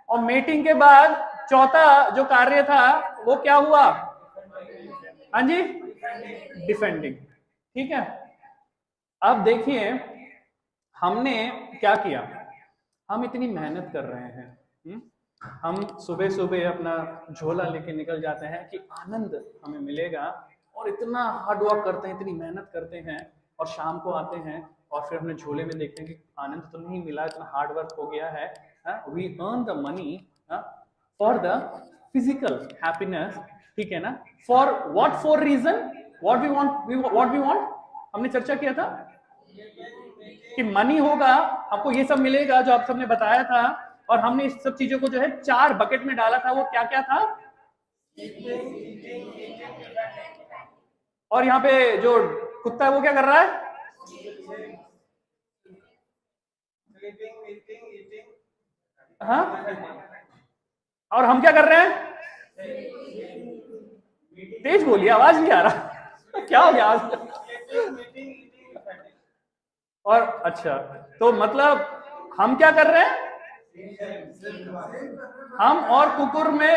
और मेटिंग के बाद चौथा जो कार्य था वो क्या हुआ, हाँ जी डिफेंडिंग, ठीक है। अब देखिए हमने क्या किया, हम इतनी मेहनत कर रहे हैं, हम सुबह सुबह अपना झोला लेके निकल जाते हैं कि आनंद हमें मिलेगा और इतना हार्ड वर्क करते हैं, इतनी मेहनत करते हैं और शाम को आते हैं और फिर अपने झोले में देखते हैं कि आनंद तो नहीं मिला, इतना हार्ड वर्क हो गया है। We earn the money for the physical happiness, ठीक है ना। For what, for reason what we want, हमने चर्चा किया था कि मनी होगा, आपको ये सब मिलेगा जो आप सबने बताया था। और हमने इस सब चीजों को जो है 4 बकेट में डाला था, वो क्या क्या था। और यहाँ पे जो कुत्ता है वो क्या कर रहा है, हाँ, और हम क्या कर रहे हैं, तेज बोलिए आवाज नहीं आ रहा क्या हो गया आज और अच्छा, तो मतलब हम क्या कर रहे हैं, हम और कुकुर में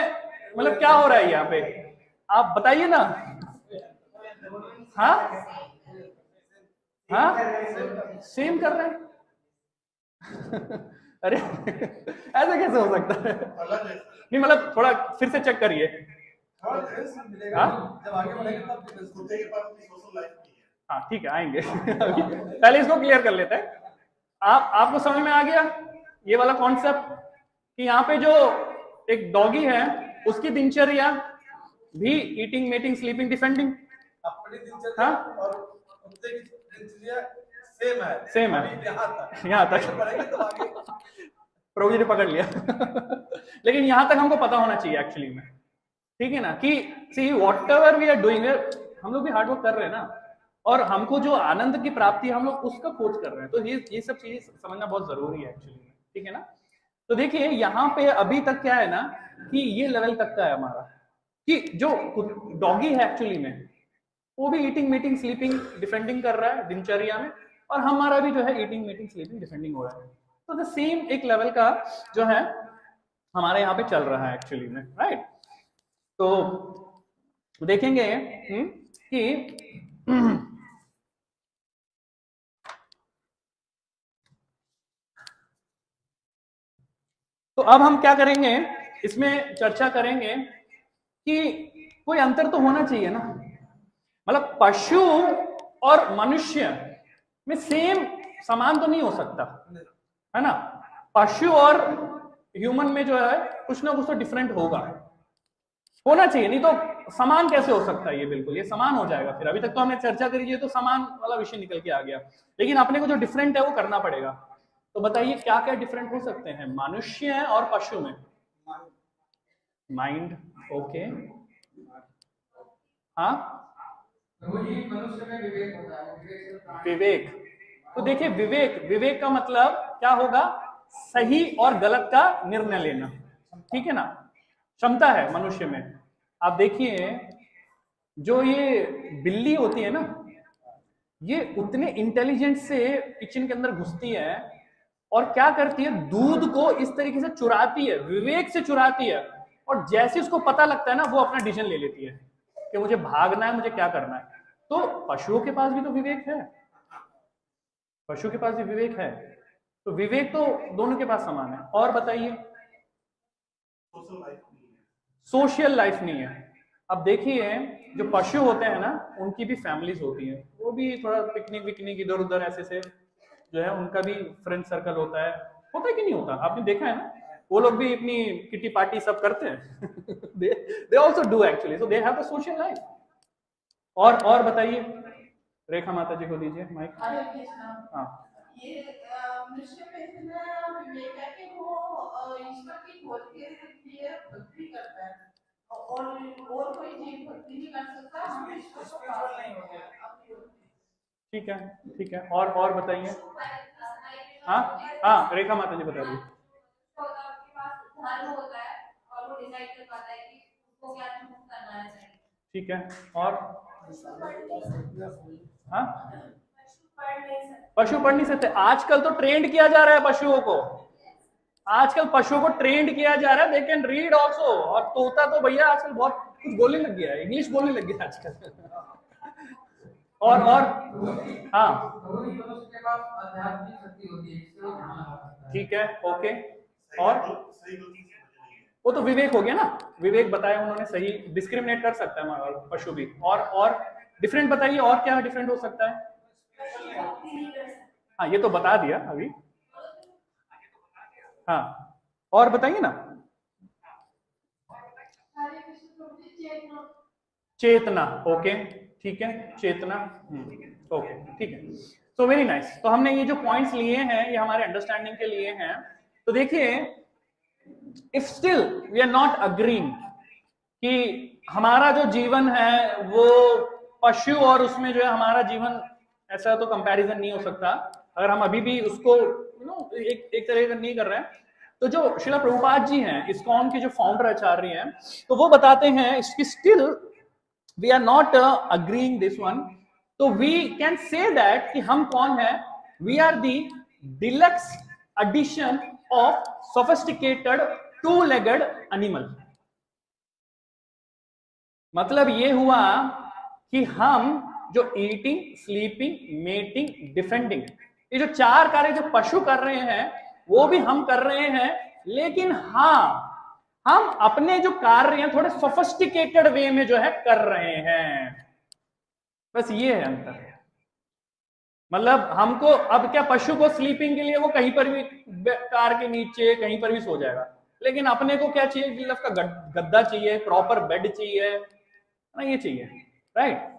मतलब क्या हो रहा है यहाँ पे, आप बताइए ना। हाँ हाँ सेम कर रहे हैं अरे ऐसा कैसे हो सकता है, नहीं मतलब थोड़ा फिर से चेक करिए। हाँ ठीक है आएंगे पहले इसको क्लियर कर लेते हैं। आपको समझ में आ गया ये वाला कॉन्सेप्ट कि यहाँ पे जो एक डॉगी है उसकी दिनचर्या भी ईटिंग, मेटिंग, स्लीपिंग, डिफेंडिंग, अपनी दिनचर्या और कुत्ते की दिनचर्या सेम है यहाँ तक प्रभु जी ने पकड़ लिया लेकिन यहाँ तक हमको पता होना चाहिए एक्चुअली में, ठीक है ना, कि see whatever we are doing, हम लोग भी हार्डवर्क कर रहे हैं ना, और हमको जो आनंद की प्राप्ति हम लोग उसका खोज कर रहे हैं। तो ये सब चीजें समझना बहुत जरूरी है एक्चुअली में, ठीक है ना। तो देखिए यहाँ पे अभी तक क्या है ना कि ये लेवल तक का है हमारा कि जो डॉगी है एक्चुअली में वो भी ईटिंग, मीटिंग, स्लीपिंग, डिफेंडिंग कर रहा है दिनचर्या में, और हमारा भी जो है ईटिंग, मीटिंग, स्लीपिंग, डिफेंडिंग हो रहा है। तो द सेम एक लेवल का जो है हमारे यहाँ पे चल रहा है एक्चुअली में, राइट। तो देखेंगे कि तो अब हम क्या करेंगे, इसमें चर्चा करेंगे कि कोई अंतर तो होना चाहिए ना, मतलब पशु और मनुष्य में सेम समान तो नहीं हो सकता, है ना। पशु और ह्यूमन में जो है कुछ ना कुछ तो डिफरेंट होना चाहिए, नहीं तो समान कैसे हो सकता है। ये बिल्कुल ये समान हो जाएगा फिर। अभी तक तो हमने चर्चा करी है तो समान वाला विषय निकल के आ गया, लेकिन अपने को जो डिफरेंट है वो करना पड़ेगा। तो बताइए क्या क्या डिफरेंट हो सकते हैं मनुष्य और पशु में? माइंड, ओके, हाँ, मनुष्य में विवेक होता है, विवेक। तो देखिए विवेक का मतलब क्या होगा? सही और गलत का निर्णय लेना, ठीक है ना। क्षमता है मनुष्य में। आप देखिए जो ये बिल्ली होती है ना, ये उतने इंटेलिजेंट से किचन के अंदर घुसती है और क्या करती है, दूध को इस तरीके से चुराती है, विवेक से चुराती है, और जैसे उसको पता लगता है ना वो अपना डिसीजन ले लेती है कि मुझे भागना है, मुझे क्या करना है। तो पशुओं के पास भी तो विवेक है, पशु के पास भी विवेक है, तो विवेक तो दोनों के पास समान है। और बताइए, सोशल लाइफ नहीं है। अब देखिए जो पशु होते हैं ना, उनकी भी फैमिलीज होती हैं, वो भी थोड़ा पिकनिक विकनिक इधर उधर ऐसे से जो है उनका भी फ्रेंड सर्कल होता है कि नहीं होता? आपने देखा है ना, वो लोग भी अपनी किटी पार्टी सब करते हैं they also do actually, so they have a social life। और बताइए, रेखा माता जी को दीजिए माइक। हरे कृष्णा। हाँ, ये मनुष्य में इतना विवेक है कि वो ईश्वर की खोज के लिए भक्ति करता है, और कोई जीव भक्ति नहीं कर सकता, हम ईश्वर को पा सकते हैं। ठीक है। और बताइए। हाँ, रेखा माता जी बता दीजिए। आपके पास धर्म होता है और वो डिसाइड कर पाता है कि उसको क्या चूज करना है। ठीक है, और हाँ, पशु पढ़ नहीं सकते। आजकल तो ट्रेंड किया जा रहा है पशुओं को, आजकल पशुओं को ट्रेंड किया जा रहा है, दे कैन रीड ऑल्सो। और तोता तो भैया आजकल बहुत कुछ बोलने लग गया है, इंग्लिश बोलने लग गया आजकल। और हाँ, ठीक है, ओके। और वो तो विवेक हो गया ना, विवेक बताया उन्होंने, सही डिस्क्रिमिनेट कर सकता है पशु भी। और डिफरेंट बताइए, और क्या डिफरेंट हो सकता है? हाँ, ये तो बता दिया अभी। हाँ, और बताइए ना। चेतना, ओके, ठीक है, चेतना, ओके, ठीक है। So very nice. तो हमने ये जो पॉइंट्स लिए हैं ये हमारे अंडरस्टैंडिंग के लिए हैं। तो देखिए, if still we are not agreeing कि हमारा जो जीवन है वो पशु और उसमें जो है हमारा जीवन, ऐसा तो कंपैरिजन नहीं हो सकता अगर हम अभी भी उसको एक तरह का नहीं कर रहे हैं। तो जो श्रील प्रभुपाद जी हैं, इस्कॉन के जो फाउंडर आचार्य हैं, तो वो बताते हैं कि still we are not agreeing this one. तो वी कैन से दैट कि हम कौन है, we are the deluxe edition of sophisticated two legged animal. मतलब ये हुआ कि हम जो ईटिंग, स्लीपिंग, मेटिंग, डिफेंडिंग, ये जो चार कार्य जो पशु कर रहे हैं वो भी हम कर रहे हैं, लेकिन हाँ, हम अपने जो कार्य हैं थोड़े सोफिस्टिकेटेड वे में जो है कर रहे हैं। बस ये है अंतर। मतलब हमको अब क्या, पशु को स्लीपिंग के लिए वो कहीं पर भी कार के नीचे कहीं पर भी सो जाएगा, लेकिन अपने को क्या चाहिए, गिलफ का गद्दा चाहिए, प्रॉपर बेड चाहिए ना, ये चाहिए, राइट।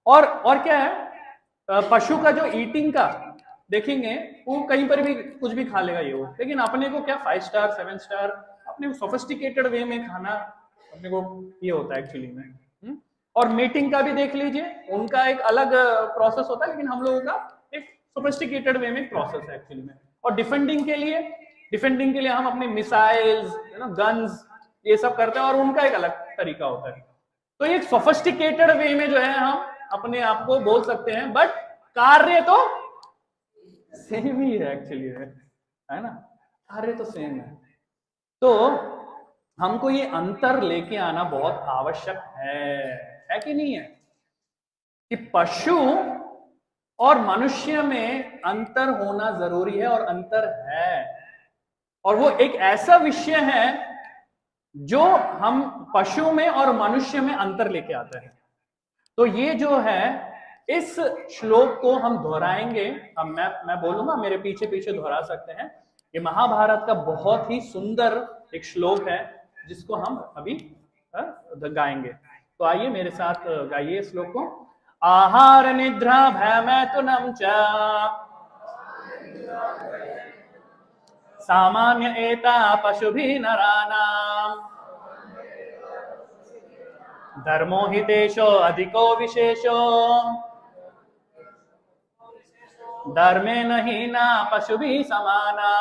और क्या है, पशु का जो ईटिंग का देखेंगे वो कहीं पर भी कुछ भी खा लेगा ये वो, लेकिन अपने को क्या 5 स्टार 7 स्टार अपने को सोफिस्टिकेटेड वे में खाना अपने को ये होता है एक्चुअली में। और मीटिंग का भी देख लीजिए, उनका एक अलग प्रोसेस होता है, लेकिन हम लोगों का एक सोफिस्टिकेटेड वे में प्रोसेस है एक्चुअली में। और डिफेंडिंग के लिए हम अपने मिसाइल्स, गन्स, ये सब करते हैं, और उनका एक अलग तरीका होता है। तो एक सोफिस्टिकेटेड वे में जो है हम अपने आप को बोल सकते हैं, बट कार्य तो सेम ही है एक्चुअली है। है ना, कार्य तो सेम है। तो हमको ये अंतर लेके आना बहुत आवश्यक है कि नहीं है, कि पशु और मनुष्य में अंतर होना जरूरी है, और अंतर है, और वो एक ऐसा विषय है जो हम पशु में और मनुष्य में अंतर लेके आते हैं। तो ये जो है, इस श्लोक को हम दोहराएंगे, हम मैं बोलूंगा, मेरे पीछे पीछे दोहरा सकते हैं। ये महाभारत का बहुत ही सुंदर एक श्लोक है जिसको हम अभी गाएंगे। तो आइए मेरे साथ गाइए श्लोक को। आहार निद्रा भयमैथुनं च सामान्य एता पशुभिः नराणाम् धर्मो हि तेषो अधिको विशेषो धर्मेण हीना पशुभिः समाना।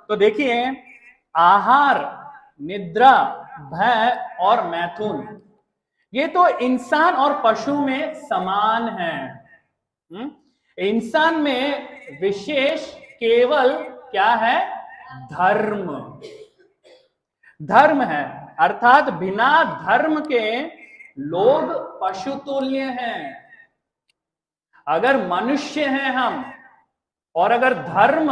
तो देखिए, आहार, निद्रा, भय और मैथुन, ये तो इंसान और पशु में समान है। इंसान में विशेष केवल क्या है, धर्म। धर्म है, अर्थात बिना धर्म के लोग पशु तुल्य हैं। अगर मनुष्य हैं हम, और अगर धर्म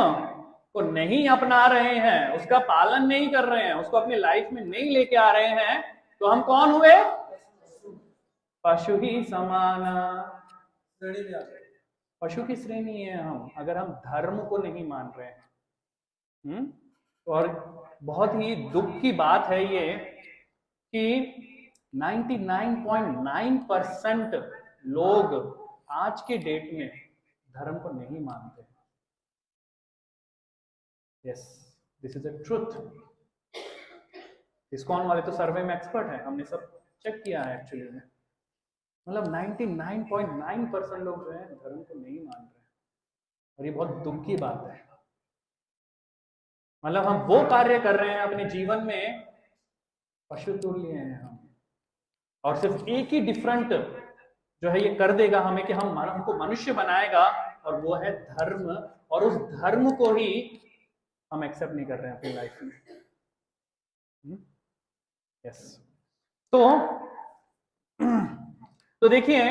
को नहीं अपना रहे हैं, उसका पालन नहीं कर रहे हैं, उसको अपनी लाइफ में नहीं लेके आ रहे हैं, तो हम कौन हुए, पशु ही समान, पशु की श्रेणी है हम, अगर हम धर्म को नहीं मान रहे हैं। और बहुत ही दुख की बात है ये कि 99.9% लोग आज के डेट में धर्म को नहीं मानते। Yes, this is a truth. ISKCON वाले तो सर्वे में एक्सपर्ट है, हमने सब चेक किया है एक्चुअली में। मतलब 99.9% लोग जो है धर्म को नहीं मान रहे, और ये बहुत दुख की बात है। मतलब हम वो कार्य कर रहे हैं अपने जीवन में, पशु तुल्य हैं हम, और सिर्फ एक ही डिफरेंट जो है ये कर देगा हमें कि हमको मनुष्य बनाएगा, और वो है धर्म, और उस धर्म को ही हम एक्सेप्ट नहीं कर रहे हैं अपनी लाइफ में। यस, तो देखिए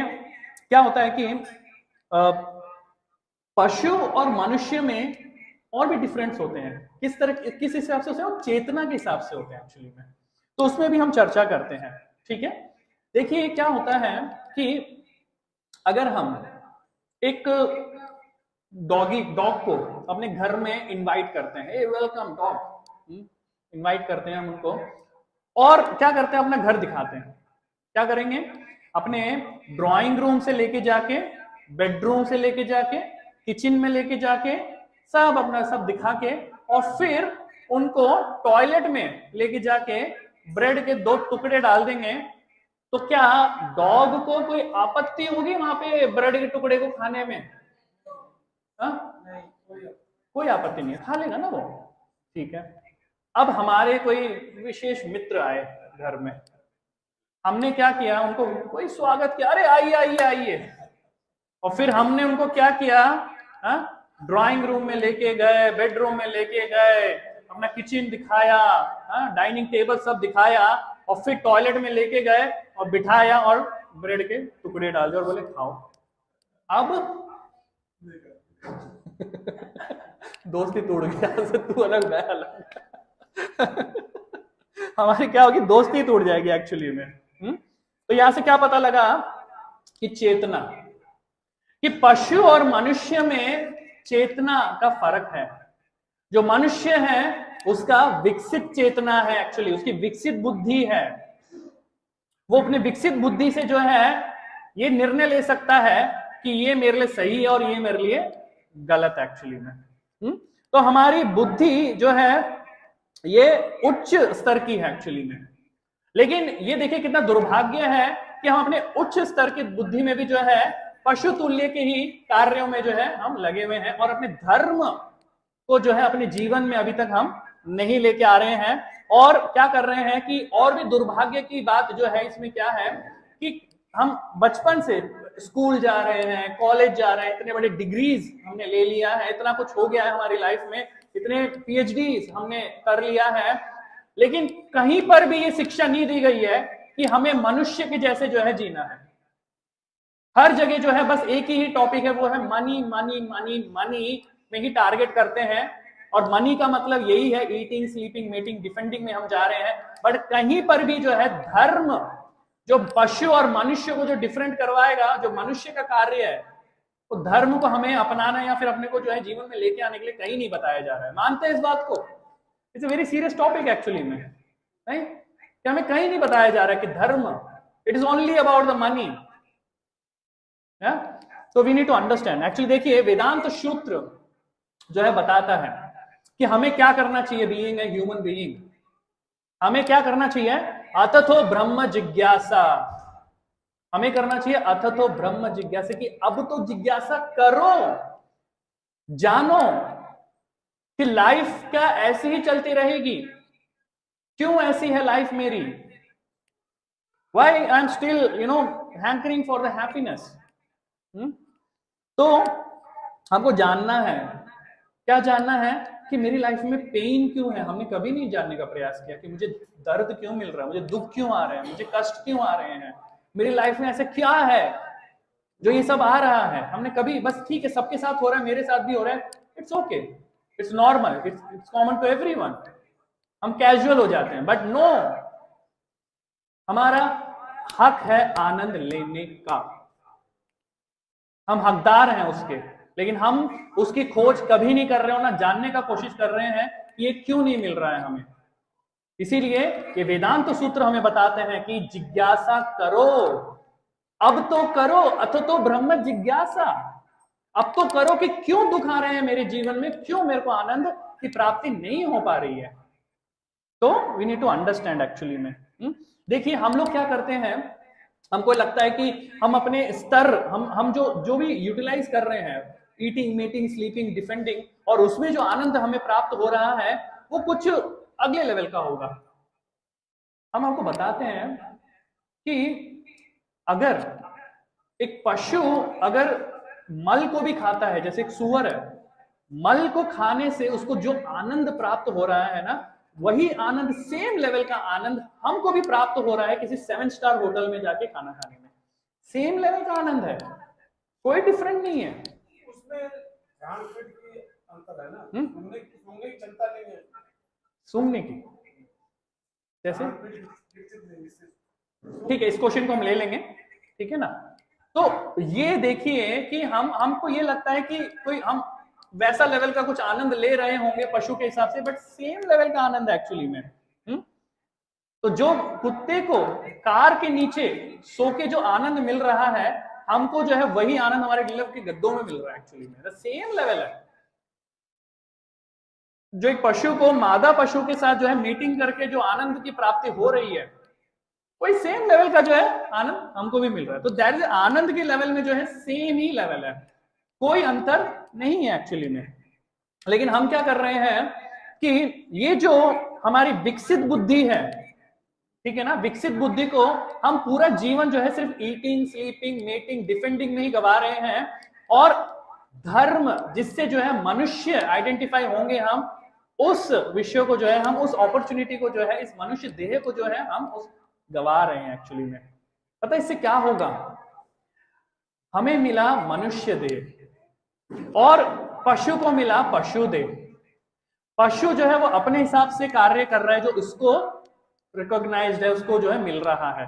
क्या होता है कि पशु और मनुष्य में और भी डिफरेंस होते हैं। किस तरह, किस हिसाब से होते हैं, चेतना के हिसाब से होते हैं एक्चुअली में। तो उसमें भी हम चर्चा करते हैं, ठीक है। देखिए क्या होता है कि अगर हम एक डॉग को अपने घर में इनवाइट करते हैं, ए वेलकम डॉग, इनवाइट करते हैं हम उनको, और क्या करते हैं, अपना घर दिखाते हैं। क्या करेंगे, अपने ड्राइंग रूम से लेके जाके, बेडरूम से लेके जाके, किचन में लेके जाके, सब अपना सब दिखा के, और फिर उनको टॉयलेट में लेके जाके ब्रेड के 2 टुकड़े डाल देंगे। तो क्या डॉग को कोई आपत्ति होगी वहां पे ब्रेड के टुकड़े को खाने में? नहीं, कोई आपत्ति नहीं है, खा लेगा ना वो, ठीक है। अब हमारे कोई विशेष मित्र आए घर में, हमने क्या किया, उनको कोई स्वागत किया, अरे आइए आइए आइए, और फिर हमने उनको क्या किया, ड्राइंग रूम में लेके गए, बेडरूम में लेके गए, अपना किचन दिखाया, डाइनिंग टेबल सब दिखाया, और फिर टॉयलेट में लेके गए और बिठाया और ब्रेड के टुकड़े डाल दिए और बोले खाओ। अब दोस्ती टूट गया, तू अलग मैं अलग हमारी क्या होगी, दोस्ती टूट जाएगी एक्चुअली में। तो यहां से क्या पता लगा कि चेतना, कि पशु और मनुष्य में चेतना का फर्क है। जो मनुष्य है उसका विकसित चेतना है, एक्चुअली उसकी विकसित बुद्धि है। वो अपने विकसित बुद्धि से जो है ये निर्णय ले सकता है कि ये मेरे लिए सही है और ये मेरे लिए गलत है एक्चुअली में। तो हमारी बुद्धि जो है ये उच्च स्तर की है एक्चुअली में। लेकिन ये देखिए कितना दुर्भाग्य है कि हम अपने उच्च स्तर की बुद्धि में भी जो है पशु तुल्य के ही कार्यों में जो है हम लगे हुए हैं, और अपने धर्म को जो है अपने जीवन में अभी तक हम नहीं लेके आ रहे हैं। और क्या कर रहे हैं कि और भी दुर्भाग्य की बात जो है इसमें क्या है कि हम बचपन से स्कूल जा रहे हैं, कॉलेज जा रहे हैं, इतने बड़े डिग्रीज हमने ले लिया है, इतना कुछ हो गया है हमारी लाइफ में, इतने पीएचडी हमने कर लिया है, लेकिन कहीं पर भी ये शिक्षा नहीं दी गई है कि हमें मनुष्य के जैसे जो है जीना है। हर जगह जो है बस एक ही टॉपिक है, वो है मनी मनी मनी मनी में ही टारगेट करते हैं, और मनी का मतलब यही है ईटिंग, स्लीपिंग, मीटिंग, डिफेंडिंग में हम जा रहे हैं। बट कहीं पर भी जो है धर्म, जो पशु और मनुष्य को जो डिफरेंट करवाएगा, जो मनुष्य का कार्य है, तो धर्म को हमें अपनाना या फिर अपने को जो है जीवन में लेके आने के लिए कहीं नहीं बताया जा रहा है। मानते हैं इस बात को? It's a very serious topic actually में, नहीं कि हमें कहीं नहीं बताया जा रहा है कि धर्म it is only about the money. तो we need to understand. Actually देखिए, वेदांत सूत्र जो है बताता है कि हमें क्या करना चाहिए बीइंग ए ह्यूमन बीइंग। हमें क्या करना चाहिए? अतथो ब्रह्म जिज्ञासा। हमें करना चाहिए अतथो ब्रह्म जिज्ञासा, कि अब तो जिज्ञासा करो, जानो कि लाइफ क्या ऐसी ही चलती रहेगी? क्यों ऐसी है लाइफ मेरी? Why I am still, hankering for the happiness? तो हमको जानना है, क्या जानना है? कि मेरी लाइफ में पेन क्यों है। हमने कभी नहीं जानने का प्रयास किया कि मुझे दर्द क्यों मिल रहा है, मुझे दुख क्यों आ रहे हैं, मुझे कष्ट क्यों आ रहे हैं, मेरी लाइफ में ऐसा क्या है जो ये सब आ रहा है। हमने कभी, बस ठीक है सबके साथ हो रहा है, मेरे साथ भी हो रहा है, it's okay, it's normal, it's common to everyone, हम कैजुअल हो जाते हैं। बट नो, हमारा हक है आनंद लेने का, हम हकदार हैं उसके, लेकिन हम उसकी खोज कभी नहीं कर रहे हो, ना जानने का कोशिश कर रहे हैं कि ये क्यों नहीं मिल रहा है हमें। इसीलिए ये वेदांत सूत्र हमें बताते हैं कि जिज्ञासा करो, अब तो करो, अथ तो ब्रह्म जिज्ञासा, अब तो करो कि क्यों दुख आ रहे हैं मेरे जीवन में, क्यों मेरे को आनंद की प्राप्ति नहीं हो पा रही है। तो we need to understand actually में। देखिए हम लोग क्या करते हैं, हमको लगता है कि हम अपने स्तर, हम जो भी यूटिलाइज कर रहे हैं, ईटिंग, मीटिंग, स्लीपिंग, डिफेंडिंग, और उसमें जो आनंद हमें प्राप्त हो रहा है वो कुछ अगले लेवल का होगा। हम आपको बताते हैं कि अगर एक पशु अगर मल को भी खाता है, जैसे एक सूअर है, मल को खाने से उसको जो आनंद प्राप्त हो रहा है ना, वही आनंद, सेम लेवल का आनंद हमको भी प्राप्त हो रहा है किसी 7 स्टार होटल में जाके खाना खाने में। सेम लेवल का आनंद है, कोई डिफरेंट नहीं है उसमें। ध्यान की अंतर है ना, सूंघने की क्षमता नहीं है, सूंघने की। जैसे ठीक है, इस क्वेश्चन को हम ले लेंगे, ठीक है ना। तो ये देखिए कि हमको ये लगता है कि कोई हम वैसा लेवल का कुछ आनंद ले रहे होंगे पशु के हिसाब से, बट सेम लेवल का आनंद एक्चुअली में। तो जो कुत्ते को कार के नीचे सो के जो आनंद मिल रहा है, हमको जो है वही आनंद हमारे गिलव के गद्दों में मिल रहा है एक्चुअली में, सेम लेवल है। जो एक पशु को मादा पशु के साथ जो है मीटिंग करके जो आनंद की प्राप्ति हो रही है, वही सेम लेवल का जो है आनंद हमको भी मिल रहा है। तो दैट इज आनंद के लेवल में जो है सेम ही लेवल है, कोई अंतर नहीं है एक्चुअली में। लेकिन हम क्या कर रहे हैं कि ये जो हमारी विकसित बुद्धि है, ठीक है ना, विकसित बुद्धि को हम पूरा जीवन जो है सिर्फ ईटिंग, स्लीपिंग, मीटिंग, डिफेंडिंग में ही गवा रहे हैं, और धर्म जिससे जो है मनुष्य आइडेंटिफाई होंगे, हम उस विषय को जो है, हम उस अपॉर्चुनिटी को जो है, इस मनुष्य देह को जो है हम उस गवा रहे हैं एक्चुअली में। पता है इससे क्या होगा? हमें मिला मनुष्य देह और पशु को मिला पशु देह। पशु जो है वो अपने हिसाब से कार्य कर रहा है, जो उसको रिकॉग्नाइज्ड है, उसको जो है मिल रहा है।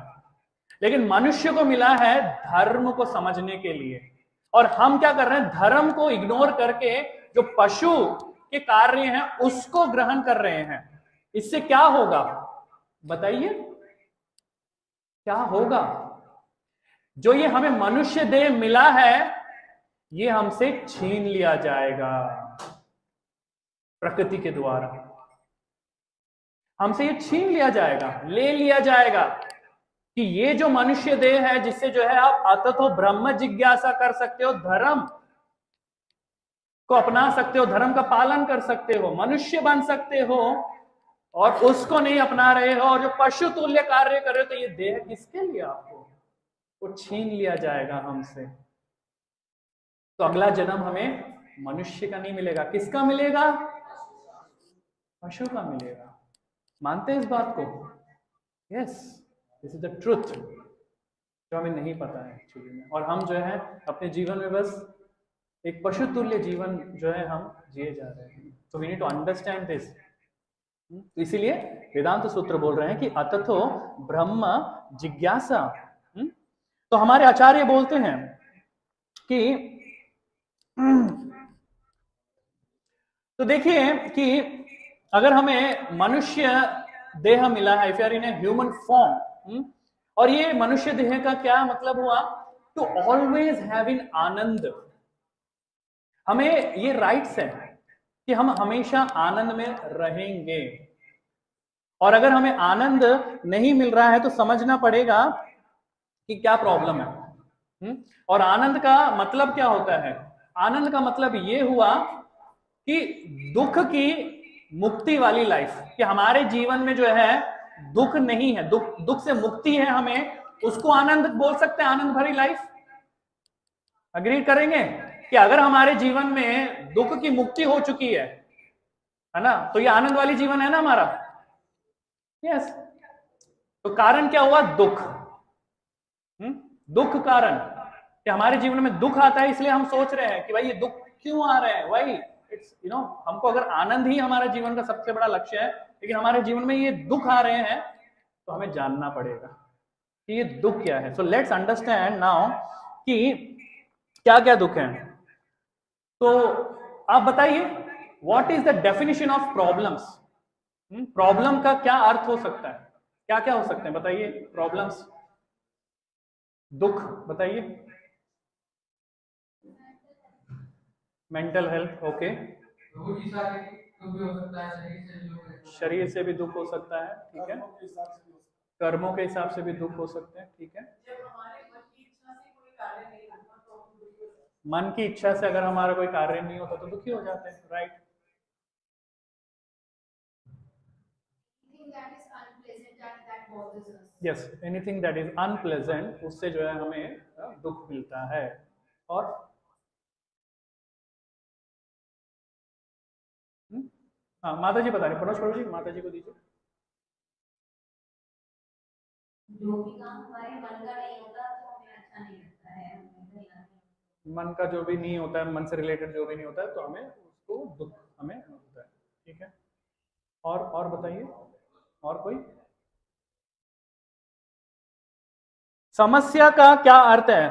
लेकिन मनुष्य को मिला है धर्म को समझने के लिए, और हम क्या कर रहे हैं? धर्म को इग्नोर करके जो पशु के कार्य हैं उसको ग्रहण कर रहे हैं। इससे क्या होगा बताइए, क्या होगा? जो ये हमें मनुष्य देह मिला है, ये हमसे छीन लिया जाएगा प्रकृति के द्वारा, हमसे ये छीन लिया जाएगा, ले लिया जाएगा। कि ये जो मनुष्य देह है, जिससे जो है आप अततो ब्रह्म जिज्ञासा कर सकते हो, धर्म को अपना सकते हो, धर्म का पालन कर सकते हो, मनुष्य बन सकते हो, और उसको नहीं अपना रहे हो और जो पशु तुल्य कार्य कर रहे हो, तो ये देह किसके लिए? आपको वो छीन लिया जाएगा हमसे, तो अगला जन्म हमें मनुष्य का नहीं मिलेगा, किसका मिलेगा? पशु का मिलेगा। मानते हैं इस बात को? Yes, this is the truth जो हमें नहीं पता है एक्चुअली में। और हम जो है अपने जीवन में बस एक पशु तुल्य जीवन जो है हम जिए जा रहे हैं। तो we need to understand this. तो इसीलिए वेदांत सूत्र बोल रहे हैं कि अतथो ब्रह्म जिज्ञासा। तो हमारे आचार्य बोलते हैं कि तो देखिए कि अगर हमें मनुष्य देह मिला है, if you are in a human form, और ये मनुष्य देह का क्या मतलब हुआ? टू ऑलवेज हैव इन आनंद। हमें ये राइट्स है कि हम हमेशा आनंद में रहेंगे, और अगर हमें आनंद नहीं मिल रहा है तो समझना पड़ेगा कि क्या प्रॉब्लम है। और आनंद का मतलब क्या होता है? आनंद का मतलब ये हुआ कि दुख की मुक्ति वाली लाइफ, कि हमारे जीवन में जो है दुख नहीं है, दुख से मुक्ति है, हमें उसको आनंद बोल सकते हैं, आनंद भरी लाइफ। अग्री करेंगे कि अगर हमारे जीवन में दुख की मुक्ति हो चुकी है ना, तो ये आनंद वाली जीवन है ना हमारा। यस। तो कारण क्या हुआ? दुख। दुख कारण कि हमारे जीवन में दुख आता है, इसलिए हम सोच रहे हैं कि भाई ये दुख क्यों आ रहे हैं। भाई इट्स हमको अगर आनंद ही हमारे जीवन का सबसे बड़ा लक्ष्य है, लेकिन हमारे जीवन में ये दुख आ रहे हैं, तो हमें जानना पड़ेगा कि ये दुख क्या है। सो लेट्स अंडरस्टैंड नाउ कि क्या क्या दुख है। तो आप बताइए, what is the definition of problems? Problem का क्या अर्थ हो सकता है? क्या क्या हो सकते हैं बताइए? प्रॉब्लम्स, दुख बताइए। Mental health, okay. शरीर से भी दुख हो सकता है, ठीक है। कर्मों के हिसाब से भी दुख हो सकते हैं, ठीक है। मन की इच्छा से अगर हमारा कोई कार्य नहीं होता तो दुखी हो जाते हैं, right. Yes, anything that is unpleasant, उससे जो है हमें दुख मिलता है। और हाँ, माता जी बता रहे, परोस पढ़ो जी, माता जी को दीजिए। जो भी काम हमारे मन का नहीं होता तो हमें अच्छा नहीं लगता है। मन का जो भी नहीं होता है, मन से रिलेटेड जो भी नहीं होता है, तो हमें उसको दुख हमें होता है, ठीक है। और बताइए, और कोई समस्या का क्या अर्थ है?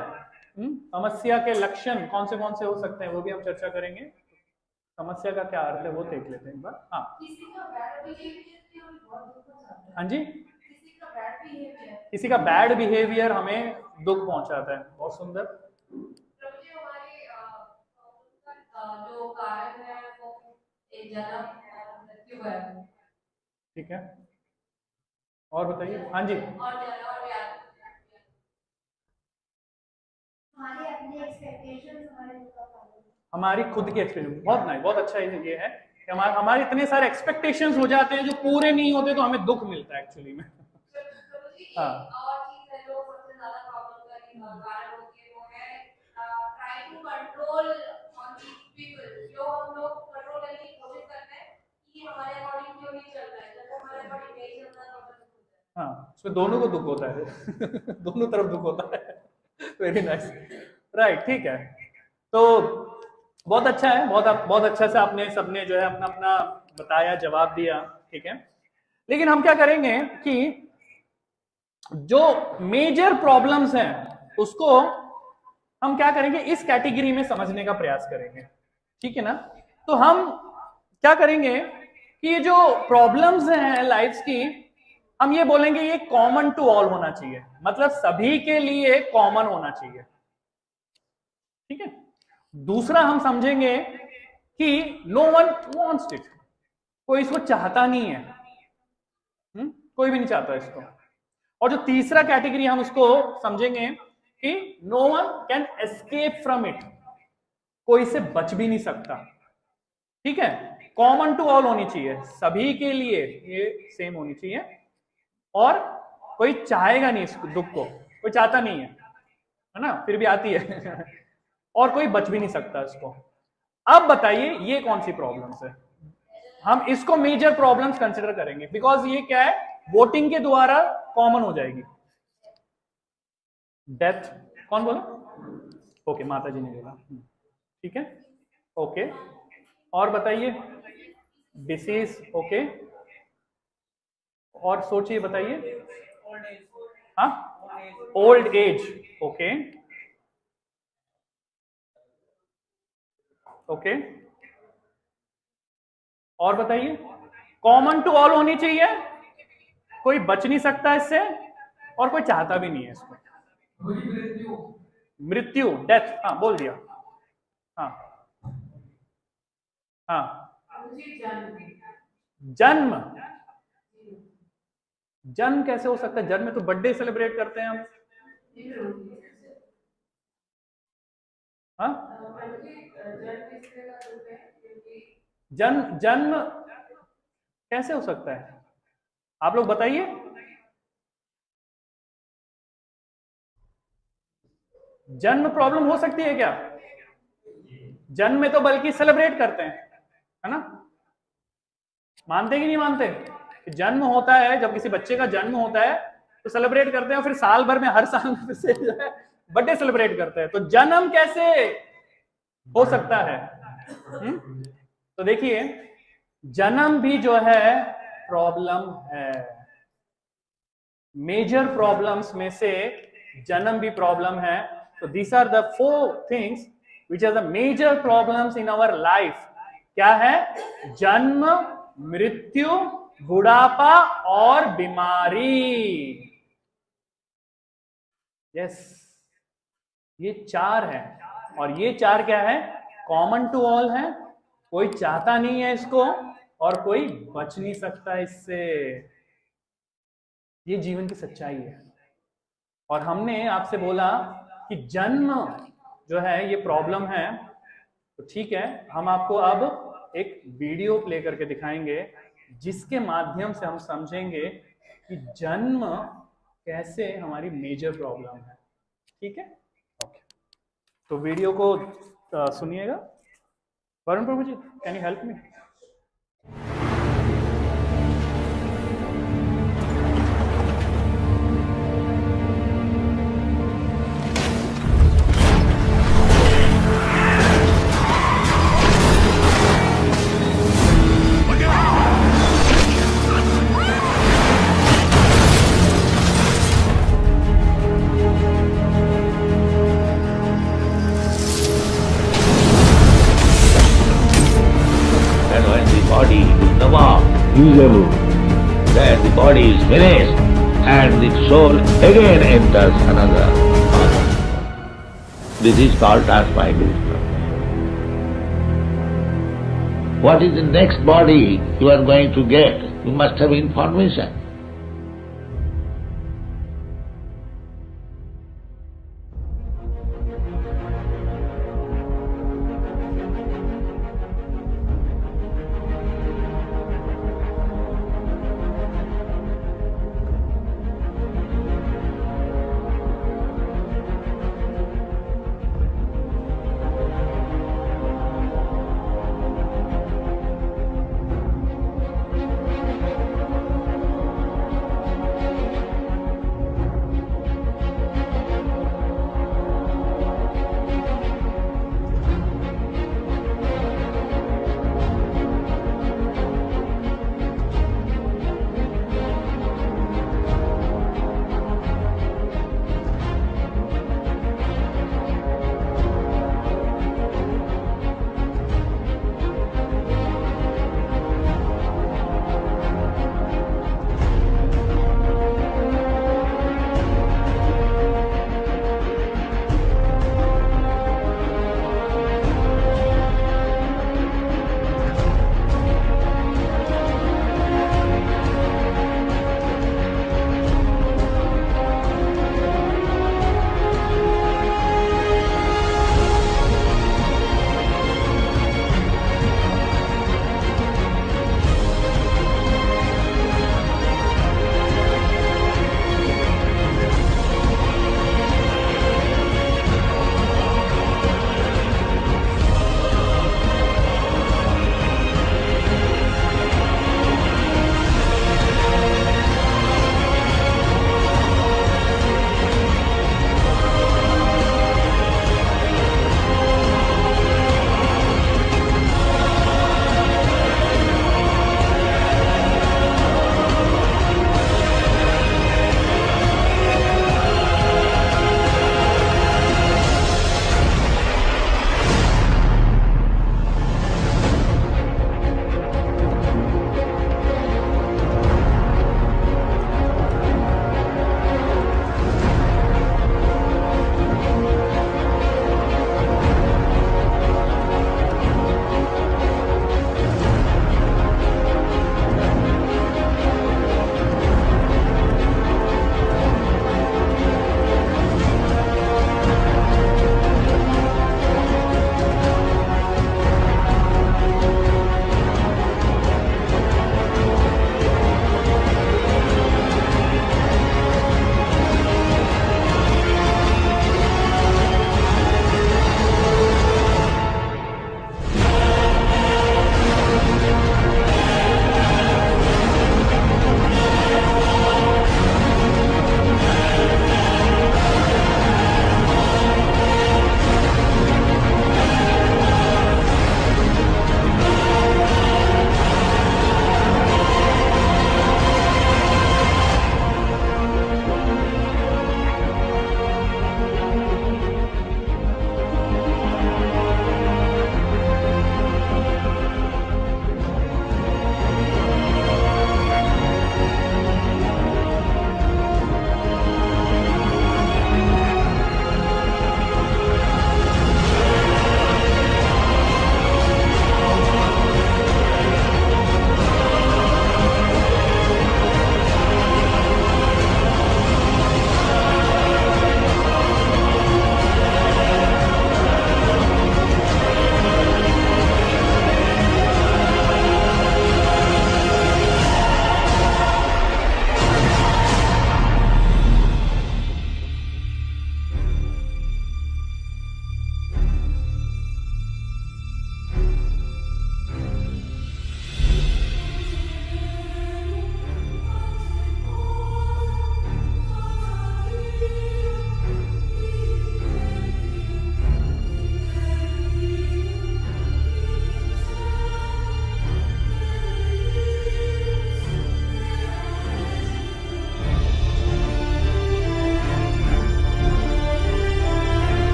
समस्या के लक्षण कौन से हो सकते हैं, वो भी हम चर्चा करेंगे। समस्या का क्या अर्थ है वो देख लेते हैं एक बार। हाँ, हाँ जी, किसी का बैड बिहेवियर हमें दुख पहुंचाता है। बहुत सुंदर। जो कारण है वो एक जन्म मृत्यु है, ठीक है। और बताइए। हाँ जी, हमारी खुद की एक्सपेक्टेशन। बहुत नाइस, बहुत अच्छा ये है कि हमारे इतने सारे एक्सपेक्टेशंस हो जाते हैं जो पूरे नहीं होते, तो हमें दुख मिलता है एक्चुअली में। हाँ, और चीज है जो सबसे ज्यादा प्रॉब्लम का कारण होती है, वो है try to control on people. जो हम लोग कंट्रोल करने की कोशिश करते हैं कि हमारे अकॉर्डिंग क्यों नहीं चल रहा है, जब हमारे अकॉर्डिंग नहीं चलता तो हमें दुख होता है। हाँ, उसमें दोनों को दुख होता है दोनों तरफ दुख होता है। वेरी नाइस, राइट, ठीक है। तो बहुत अच्छा है, बहुत अच्छा से आपने सबने जो है अपना अपना बताया, जवाब दिया, ठीक है। लेकिन हम क्या करेंगे कि जो मेजर प्रॉब्लम्स हैं उसको हम क्या करेंगे, इस कैटेगरी में समझने का प्रयास करेंगे, ठीक है ना। तो हम क्या करेंगे कि ये जो प्रॉब्लम्स हैं लाइफ की, हम ये बोलेंगे ये कॉमन टू ऑल होना चाहिए, मतलब सभी के लिए कॉमन होना चाहिए, ठीक है। दूसरा हम समझेंगे कि नो वन वांट्स इट, कोई इसको चाहता नहीं है, कोई भी नहीं चाहता इसको। और जो तीसरा कैटेगरी हम उसको समझेंगे कि no one can escape from it, कोई इससे बच भी नहीं सकता, ठीक है। कॉमन टू ऑल होनी चाहिए, सभी के लिए ये सेम होनी चाहिए, और कोई चाहेगा नहीं इस दुख को, कोई चाहता नहीं है, है ना, फिर भी आती है और कोई बच भी नहीं सकता इसको। अब बताइए ये कौन सी प्रॉब्लम्स है, हम इसको मेजर प्रॉब्लम्स कंसिडर करेंगे, बिकॉज ये क्या है, वोटिंग के द्वारा कॉमन हो जाएगी। डेथ, कौन बोला? ओके, माता जी ने बोला, ठीक है, ओके। और बताइए, डिसीज, ओके। और सोचिए, बताइए। हाँ, ओल्ड एज, ओके ओके। और बताइए, कॉमन टू ऑल होनी चाहिए, कोई बच नहीं सकता इससे और कोई चाहता भी नहीं है इसको। मृत्यु, मृत्यु, डेथ, हाँ बोल दिया, हाँ हाँ। जन्म, जन्म कैसे हो सकता है? जन्म में तो बर्थडे सेलिब्रेट करते हैं हम, हाँ। जन्म, जन्म कैसे हो सकता है, आप लोग बताइए। जन्म प्रॉब्लम हो सकती है क्या? जन्म में तो बल्कि सेलिब्रेट करते हैं, है ना, मानते कि नहीं मानते कि जन्म होता है, जब किसी बच्चे का जन्म होता है तो सेलिब्रेट करते हैं, फिर साल भर में हर साल में फिर से बर्थडे सेलिब्रेट करते हैं। तो जन्म कैसे हो सकता है? तो देखिए, जन्म भी जो है प्रॉब्लम है, मेजर प्रॉब्लम्स में से जन्म भी प्रॉब्लम है। तो these are the 4 things which are the major problems in our life. क्या है? जन्म, मृत्यु, बुढ़ापा और बीमारी। यस, ये 4 है, और ये 4 क्या है? कॉमन टू ऑल है, कोई चाहता नहीं है इसको और कोई बच नहीं सकता इससे। ये जीवन की सच्चाई है। और हमने आपसे बोला कि जन्म जो है ये प्रॉब्लम है, तो ठीक है, हम आपको अब एक वीडियो प्ले करके दिखाएंगे जिसके माध्यम से हम समझेंगे कि जन्म कैसे हमारी मेजर प्रॉब्लम है। ठीक है, ओके। तो वीडियो को सुनिएगा। वरुण प्रभु ji, can you help me? Usable, that the body is finished and the soul again enters another body. This is called transmigration. What is the next body you are going to get? You must have information.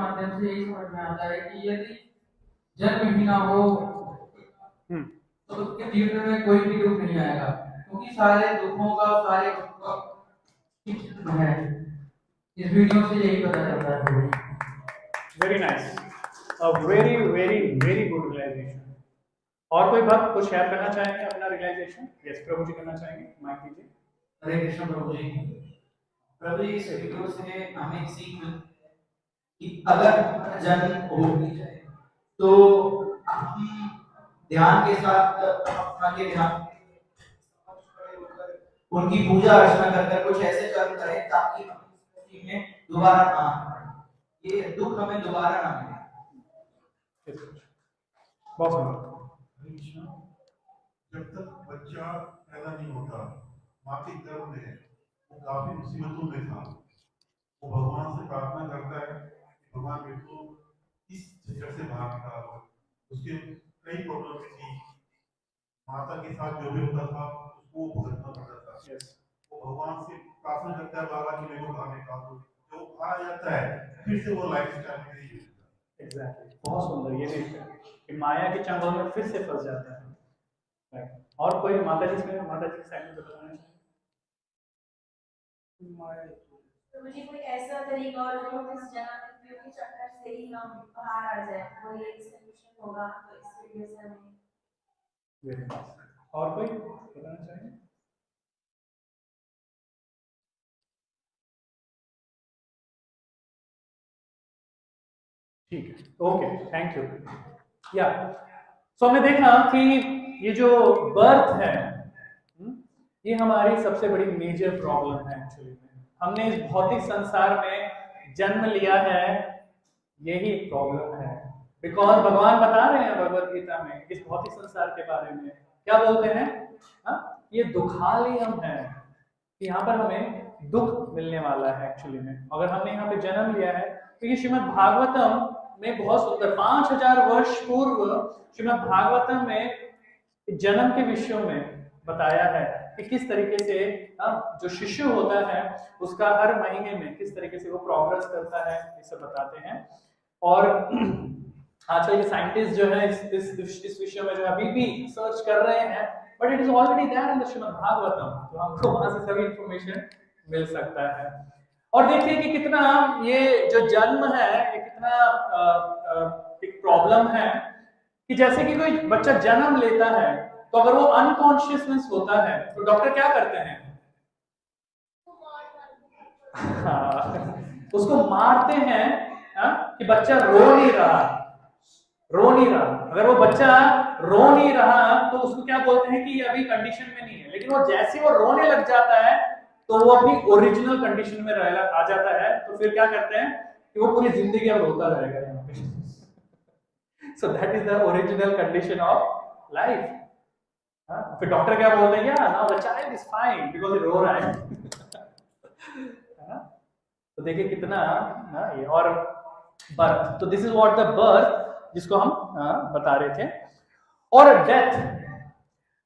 माध्यम से यही समझ में आता है कि यदि जन्म ही ना हो तो उसके जीवन में कोई भी दुख नहीं आएगा, क्योंकि सारे दुखों का सारे है। इस वीडियो से यही पता चलता है। Very nice, very very very good realisation. और कोई बात कुछ शेयर करना चाहेंगे अपना रियलाइजेशन? यस प्रभु जी करना चाहेंगे, माइक दीजिए। हरे कृष्ण प्रभु जी। प्रभु जी, इस वीडियो से हमें सीख मिलती है कि अगर जन्म हो भी जाए तो हम ध्यान के साथ अपना ये ध्यान उनकी पूजा अर्चना कर कुछ ऐसे कर्म करें ताकि हम में दोबारा ना आए, ये दुख हमें दोबारा ना मिले। बहुत जब तक बच्चा पैदा नहीं होता माँ के गर्भ में वो काफी मुसीबतों में था। वो भगवान से प्रार्थना करता है कि भगवान मेरे को इस झंझट से बाहर निकालो। उसके कई प्रॉब्लम थी, माता के साथ जो भी होता था उसको भुगतना पड़ता था। वो भगवान से प्रार्थना करता है बाबा कि मेरे को बाहर निकाल दो। जो बाहर आ जाता है फिर से वो लाइफ स्टाइल में नहीं होता। एग्जैक्टली, बहुत सुंदर ये देखा कि माया के चंगुल में फिर से फंस जाता है। और कोई माता जी इसमें, माता जी के साइड में बताना चाहिए तो मुझे कोई ऐसा तरीका और जो इस जन्म मृत्यु के चक्कर से ही हम बाहर आ जाए, कोई एक सॉल्यूशन होगा तो इस वीडियो से हमें। Very nice. और कोई बताना चाहिए? ठीक है, ओके, थैंक यू। या सो हमने देखा कि ये जो बर्थ है ये हमारी सबसे बड़ी मेजर प्रॉब्लम है एक्चुअली में। हमने इस भौतिक संसार में जन्म लिया है, यही प्रॉब्लम है। बिकॉज भगवान बता रहे हैं भगवत गीता में इस भौतिक संसार के बारे में, क्या बोलते हैं? ये दुखालयम है कि यहाँ पर हमें दुख मिलने वाला है एक्चुअली में। अगर हमने यहाँ पे जन्म लिया है तो ये श्रीमद् भागवतम में बहुत सुंदर 5000 वर्ष पूर्व श्रीमद् भागवतम में जन्म के विषयों में बताया है कि किस तरीके से जो शिशु होता है उसका हर महीने में किस तरीके से वो प्रोग्रेस करता है, ये सब बताते हैं। और आजकल के साइंटिस्ट जो है इस विषय में जो अभी भी सर्च कर रहे हैं, but it is already there in the Shrimad Bhagavatam, तो हमको वहां से सभी इंफॉर्मेशन मिल सकता है। और देखिए कि कितना ये जो जन्म है ये कितना एक प्रॉब्लम है कि जैसे कि कोई बच्चा जन्म लेता है तो अगर वो अनकॉन्शियसनेस होता है तो डॉक्टर क्या करते हैं? उसको मारते हैं कि बच्चा रो नहीं रहा। अगर वो बच्चा रो नहीं रहा तो उसको क्या बोलते हैं कि ये अभी कंडीशन में नहीं है। लेकिन वो जैसे वो रोने लग जाता है तो वो अपनी ओरिजिनल कंडीशन में आ जाता है, तो फिर क्या करते हैं कि वो पूरी जिंदगी अब रोता रहेगा यहाँ पे। So that is the original condition of life. फिर डॉक्टर क्या बोलते हैं? या now the child is fine because he रो रहा है। तो देखिए कितना ये। और बर्थ, तो this is what the birth जिसको हम बता रहे थे। और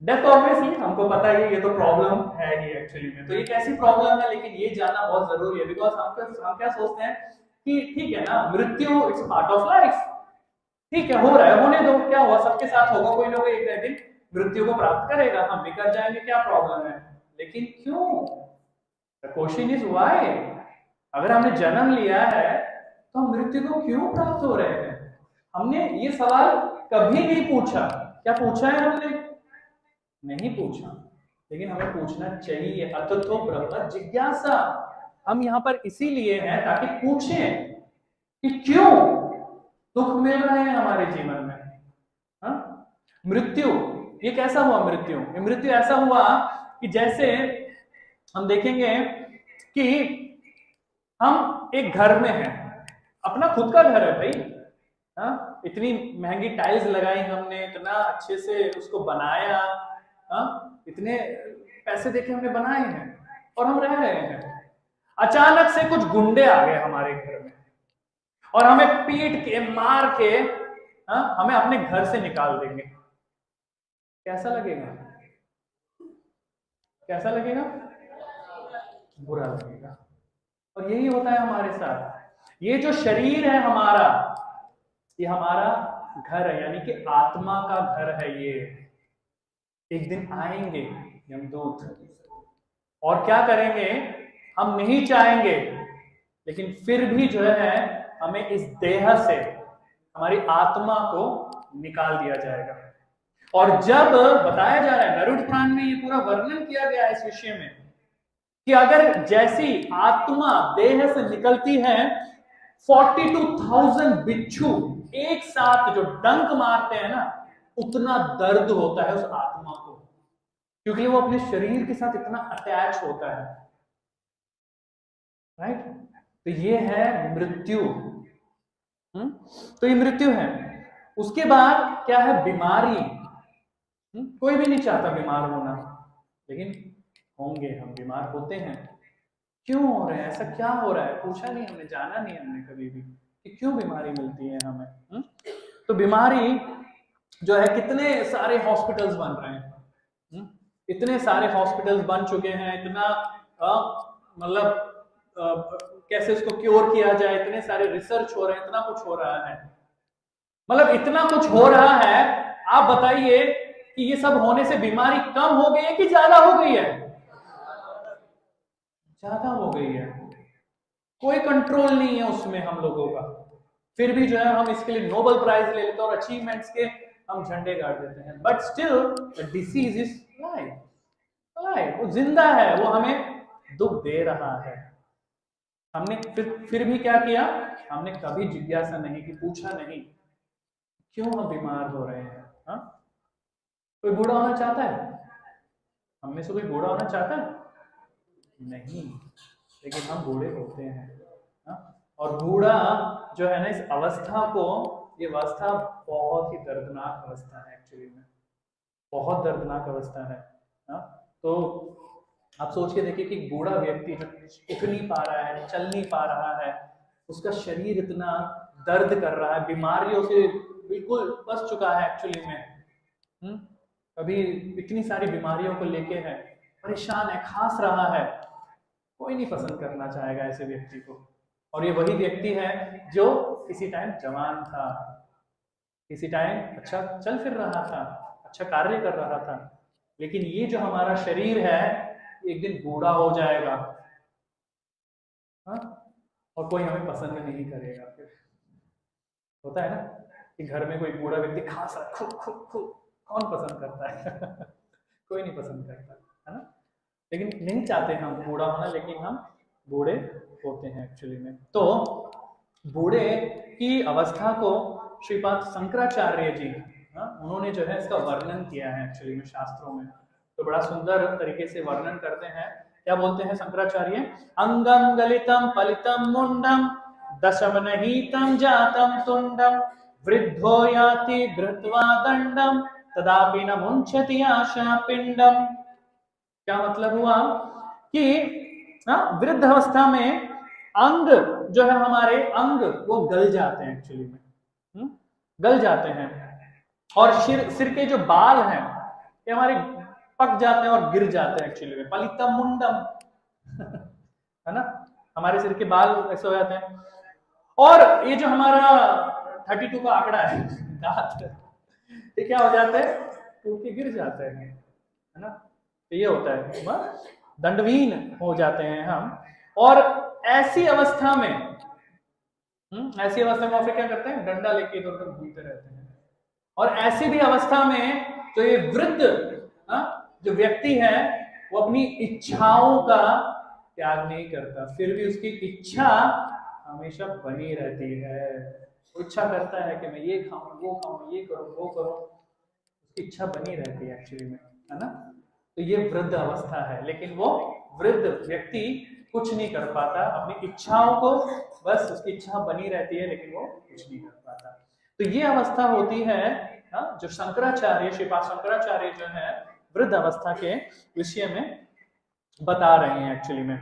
डेथ ऑब्वियसली हमको पता है ये तो प्रॉब्लम है ही एक्चुअली में। तो ये कैसी प्रॉब्लम है, लेकिन ये जानना बहुत जरूरी है। बिकॉज हम क्या सोचते हैं कि ठीक है ना, मृत्यु इट्स पार्ट ऑफ लाइफ, ठीक है हो रहा है, होने दो, क्या हुआ, सबके साथ होगा, कोई ना कोई एक दिन मृत्यु को प्राप्त करेगा, हम भी कर जाएंगे, क्या प्रॉब्लम है। लेकिन क्यों? The question is why. अगर हमने जन्म लिया है तो हम मृत्यु को क्यों प्राप्त हो रहे हैं? हमने ये सवाल कभी नहीं पूछा। क्या पूछा है हमने? नहीं पूछा, लेकिन हमें पूछना चाहिए। अततो ब्रह्म जिज्ञासा। हम यहाँ पर इसीलिए हैं ताकि पूछें कि क्यों दुख मिल रहे हैं हमारे जीवन में। मृत्यु ये कैसा हुआ? मृत्यु ऐसा हुआ कि जैसे हम देखेंगे कि हम एक घर में हैं, अपना खुद का घर है भाई, इतनी महंगी टाइल्स लगाई हमने, इतना अच्छे से उसको बनाया, इतने पैसे देके हमने बनाए हैं और हम रह रहे हैं। अचानक से कुछ गुंडे आ गए हमारे घर में और हमें पीट के मार के हमें अपने घर से निकाल देंगे। कैसा लगेगा? कैसा लगेगा? बुरा लगेगा। और यही होता है हमारे साथ। ये जो शरीर है हमारा, ये हमारा घर है, यानी कि आत्मा का घर है। ये एक दिन आएंगे यमदूत और क्या करेंगे, हम नहीं चाहेंगे लेकिन फिर भी जो है हमें इस देह से, हमारी आत्मा को निकाल दिया जाएगा। और जब बताया जा रहा है, गरुड़ पुराण में ये पूरा वर्णन किया गया है इस विषय में, कि अगर जैसी आत्मा देह से निकलती है, 42,000 बिच्छू एक साथ जो डंक मारते हैं ना, उतना दर्द होता है उस आत्मा को, क्योंकि वो अपने शरीर के साथ इतना अटैच होता है, राइट। तो ये है मृत्यु। तो ये मृत्यु है। उसके बाद क्या है, बीमारी। कोई भी नहीं चाहता बीमार होना, लेकिन होंगे, हम बीमार होते हैं। क्यों हो रहे हैं, ऐसा क्या हो रहा है, पूछा नहीं हमने, जाना नहीं हमने कभी भी कि क्यों बीमारी मिलती है हमें। तो बीमारी जो है, कितने सारे हॉस्पिटल्स बन रहे हैं, इतने सारे हॉस्पिटल्स बन चुके हैं, इतना मतलब कैसे इसको क्योर किया जाए, इतने सारे रिसर्च हो रहे हैं, इतना कुछ हो रहा है, मतलब इतना कुछ हो रहा है। आप बताइए कि ये सब होने से बीमारी कम हो गई है कि ज्यादा हो गई है? ज्यादा हो गई है। कोई कंट्रोल नहीं है उसमें हम लोगों का, फिर भी जो है हम इसके लिए नोबेल प्राइज ले लेते हैं और अचीवमेंट्स के हम झंडे गाड़ देते हैं, but still the disease is live, वो जिंदा है, वो हमें दुख दे रहा है। हमने फिर भी क्या किया, हमने कभी जिज्ञासा नहीं की, पूछा नहीं क्यों हम बीमार हो रहे हैं। हाँ, कोई बूढ़ा होना चाहता है? हम में से कोई बूढ़ा होना चाहता है? नहीं, लेकिन हम बूढ़े होते हैं। हाँ? और बूढ़ा जो है ना, इस अवस्था को, ये अवस्था बहुत ही दर्दनाक अवस्था है, एक्चुअली में बहुत दर्दनाक अवस्था है। हाँ? तो आप सोच के देखिए कि बूढ़ा व्यक्ति जो उठ नहीं पा रहा है, चल नहीं पा रहा है, उसका शरीर इतना दर्द कर रहा है, बीमारियों से बिल्कुल फंस चुका है एक्चुअली में। अभी इतनी सारी बीमारियों को लेके है, परेशान है, खांस रहा है, कोई नहीं पसंद करना चाहेगा ऐसे व्यक्ति को। और ये वही व्यक्ति है जो किसी टाइम जवान था, किसी टाइम अच्छा चल फिर रहा था, अच्छा कार्य कर रहा था, लेकिन ये जो हमारा शरीर है एक दिन बूढ़ा हो जाएगा। हाँ? और कोई हमें पसंद नहीं करेगा। फिर होता है ना कि घर में कोई बूढ़ा व्यक्ति खांस रहा, खूब खूब खूब, कौन पसंद करता है? कोई नहीं पसंद करता है ना। लेकिन नहीं चाहते हम बूढ़ा होना, लेकिन हम बूढ़े होते हैं एक्चुअली में। तो बूढ़े की अवस्था को श्रीपाद शंकराचार्य जी, उन्होंने जो है इसका वर्णन किया है एक्चुअली में शास्त्रों में। तो बड़ा सुंदर तरीके से वर्णन करते हैं। क्या बोलते हैं शंकराचार्य? अंगम गलितम पलितम मुंडम दशमनहीतम जातम तुंडम वृद्धो याति धृत्वा दंडम तदापि न मुंचति आशा पिंडम। क्या मतलब हुआ कि वृद्ध अवस्था में अंग जो है, हमारे अंग वो गल जाते हैं एक्चुअली में, गल जाते हैं, और सिर के जो बाल हैं ये हमारे पक जाते हैं और गिर जाते हैं एक्चुअली में, पलितम मुंडम है ना, हमारे सिर के बाल ऐसे हो जाते हैं। और ये जो हमारा 32 का आंकड़ा है, दांत, ये क्या हो जाते हैं, टूट के गिर जाते हैं, है ना। तो ये होता है, दंडहीन हो जाते हैं हम। और ऐसी अवस्था में वो फिर क्या करते हैं, डंडा लेके इधर उधर घूमते रहते हैं। और ऐसी भी अवस्था में जो ये वृद्ध जो व्यक्ति है वो अपनी इच्छाओं का त्याग नहीं करता, फिर भी उसकी इच्छा हमेशा बनी रहती है। वो इच्छा करता है कि मैं ये खाऊं, वो खाऊं, ये करूं, वो करूं, उसकी इच्छा बनी रहती है एक्चुअली में, है ना। तो ये वृद्ध अवस्था है, लेकिन वो वृद्ध व्यक्ति कुछ नहीं कर पाता, अपनी इच्छाओं को, बस उसकी इच्छा बनी रहती है, लेकिन वो कुछ नहीं कर पाता। तो ये अवस्था होती है जो शंकराचार्य, श्रीपाद शंकराचार्य जो है वृद्ध अवस्था के विषय में बता रहे हैं एक्चुअली में।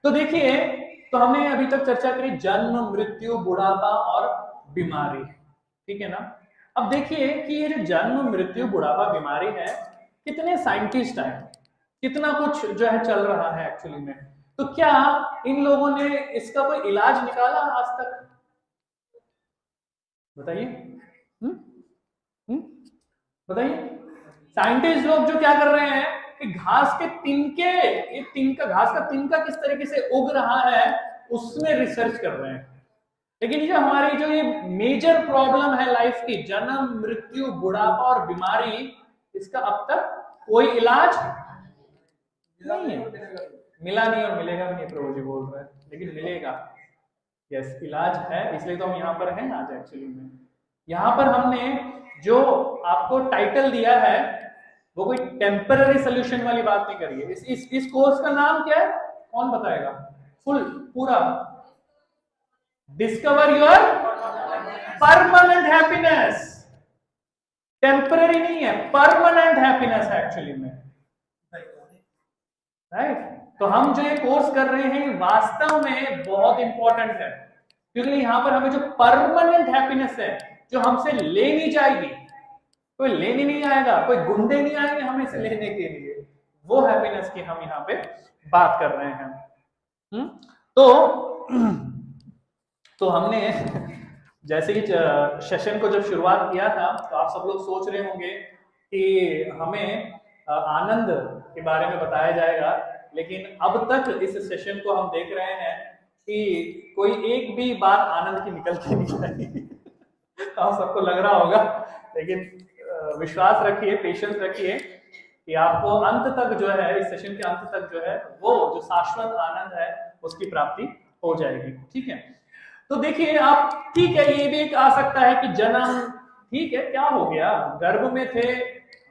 तो देखिए, तो हमने अभी तक चर्चा करी जन्म, मृत्यु, बुढ़ापा और बीमारी, ठीक है ना। अब देखिए कि ये जो जन्म, मृत्यु, बुढ़ापा, बीमारी है, कितने साइंटिस्ट हैं, कितना कुछ जो है चल रहा है एक्चुअली में। तो क्या इन लोगों ने इसका कोई इलाज निकाला आज तक? बताइए। बताइए। साइंटिस्ट लोग जो क्या कर रहे हैं कि घास के तिनके, ये तिनका, घास का तिनका किस तरीके से उग रहा है उसमें रिसर्च कर रहे हैं। लेकिन ये हमारी जो ये मेजर प्रॉब्लम है लाइफ की, जन्म, मृत्यु, बुढ़ापा और बीमारी, इसका अब तक कोई इलाज नहीं है। मिला नहीं और मिलेगा भी नहीं, प्रभु जी बोल रहे हैं, लेकिन मिलेगा। यस, इलाज है, इसलिए तो हम यहाँ पर हैं आज एक्चुअली में। यहाँ पर हमने जो आपको टाइटल दिया है वो कोई टेम्पररी सोल्यूशन वाली बात नहीं करी है। इस कोर्स का नाम क्या है, कौन बताएगा? फुल पूरा, discover your permanent happiness. Temporary नहीं है, परमानेंट हैप्पीनेस है एक्चुअली में, राइट। तो हम जो ये कोर्स कर रहे हैं वास्तव में बहुत इंपॉर्टेंट है, क्योंकि यहाँ पर हमें जो परमानेंट हैप्पीनेस है, जो हमसे ले नहीं जाएगी, कोई लेने नहीं आएगा, कोई गुंडे नहीं आएंगे हमें से लेने के लिए, वो हैप्पीनेस की हम यहाँ पे बात कर रहे हैं। तो हमने जैसे ही सेशन को जब शुरुआत किया था तो आप सब लोग सोच रहे होंगे कि हमें आनंद के बारे में बताया जाएगा, लेकिन अब तक इस सेशन को हम देख रहे हैं कि कोई एक भी बात आनंद की निकलती नहीं आई। आप सबको लग रहा होगा, लेकिन विश्वास रखिए, पेशेंस रखिए कि आपको अंत तक जो है, इस सेशन के अंत तक जो है वो जो शाश्वत आनंद है उसकी प्राप्ति हो जाएगी। ठीक है, तो देखिए आप, ठीक है, ये भी एक आ सकता है कि जन्म, ठीक है, क्या हो गया, गर्भ में थे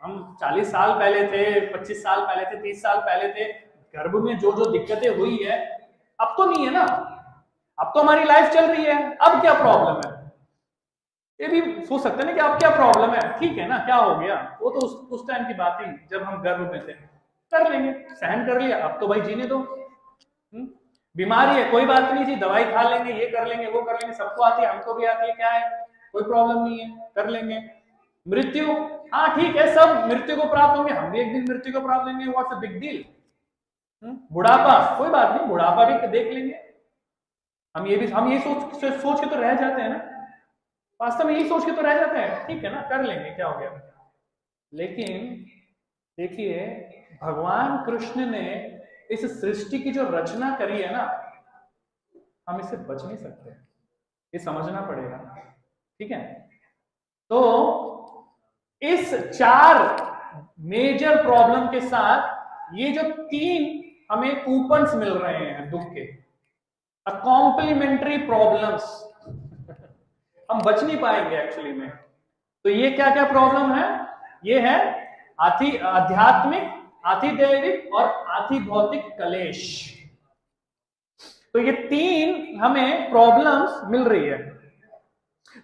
हम 40 साल पहले थे, 25 साल पहले थे, 30 साल पहले थे, गर्भ में जो जो दिक्कतें हुई है अब तो नहीं है ना, अब तो हमारी लाइफ चल रही है, अब क्या प्रॉब्लम है? ये भी सोच सकते हैं ना कि अब क्या प्रॉब्लम है, ठीक है ना, क्या हो गया, वो तो उस टाइम की बात ही, जब हम गर्भ में थे, कर लेंगे, सहन कर लिया, अब तो भाई जीने दो। बीमारी है, कोई बात नहीं जी, दवाई खा लेंगे, ये कर लेंगे, वो कर लेंगे, सबको आती है, हमको भी आती है, क्या है, कोई प्रॉब्लम नहीं है, कर लेंगे। मृत्यु, हाँ ठीक है, सब मृत्यु को प्राप्त होंगे, हम भी एक दिन मृत्यु को प्राप्त होंगे, व्हाट्स अ बिग डील। बुढ़ापा, कोई बात नहीं, बुढ़ापा भी देख लेंगे। हम ये सोच के तो रह जाते हैं ना, वास्तव में यही सोच के तो रह जाते हैं, ठीक है ना, कर लेंगे, क्या हो गया। लेकिन देखिए, भगवान कृष्ण ने इस सृष्टि की जो रचना करी है ना, हम इससे बच नहीं सकते, ये समझना पड़ेगा। ठीक है, तो इस 4 मेजर प्रॉब्लम के साथ ये जो 3 हमें कूपन्स मिल रहे हैं दुख के, कॉम्प्लीमेंट्री प्रॉब्लम्स, हम बच नहीं पाएंगे एक्चुअली में। तो ये क्या क्या प्रॉब्लम है? ये है आध्यात्मिक, आधिदैविक और आधिभौतिक कलेश। तो ये 3 हमें प्रॉब्लम्स मिल रही है।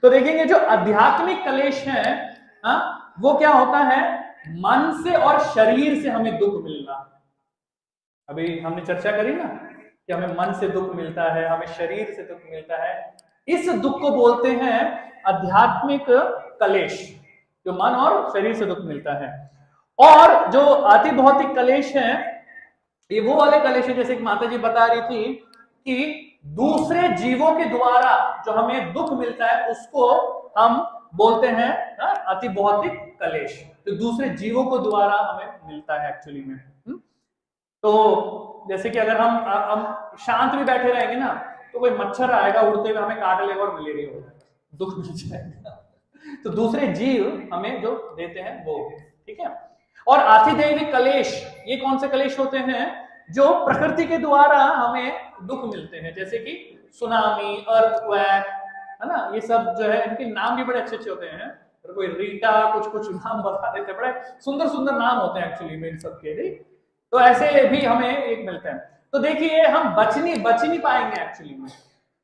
तो देखेंगे जो आध्यात्मिक कलेश है, वो क्या होता है, मन से और शरीर से हमें दुख मिलना। अभी हमने चर्चा करी ना कि हमें मन से दुख मिलता है, हमें शरीर से दुख मिलता है, इस दुख को बोलते हैं आध्यात्मिक कलेश, जो मन और शरीर से दुख मिलता है। और जो आधिभौतिक कलेश है, ये वो वाले कलेश है, जैसे कि माता जी बता रही थी कि दूसरे जीवों के द्वारा जो हमें दुख मिलता है उसको हम बोलते हैं अतिभौतिक कलेश, जो दूसरे जीवों को द्वारा हमें मिलता है एक्चुअली में। तो जैसे कि अगर हम शांत भी बैठे रहेंगे ना, तो कोई मच्छर आएगा उड़ते हुए, हमें काट लेगा और मलेरिया होगा, दुख मिल जाएगा। तो दूसरे जीव हमें जो देते हैं वो, ठीक है। और आधिदैविक कलेश, ये कौन से कलेश होते हैं? जो प्रकृति के द्वारा हमें दुख मिलते हैं, जैसे कि सुनामी, अर्थक्वेक, है ना, ये सब जो है, इनके नाम भी बड़े अच्छे अच्छे होते हैं, कोई रीटा, कुछ नाम बता देते हैं, बड़े सुंदर सुंदर नाम होते हैं एक्चुअली में इन सब के। तो ऐसे भी हमें एक मिलते हैं। तो देखिए, हम बच नहीं पाएंगे एक्चुअली में,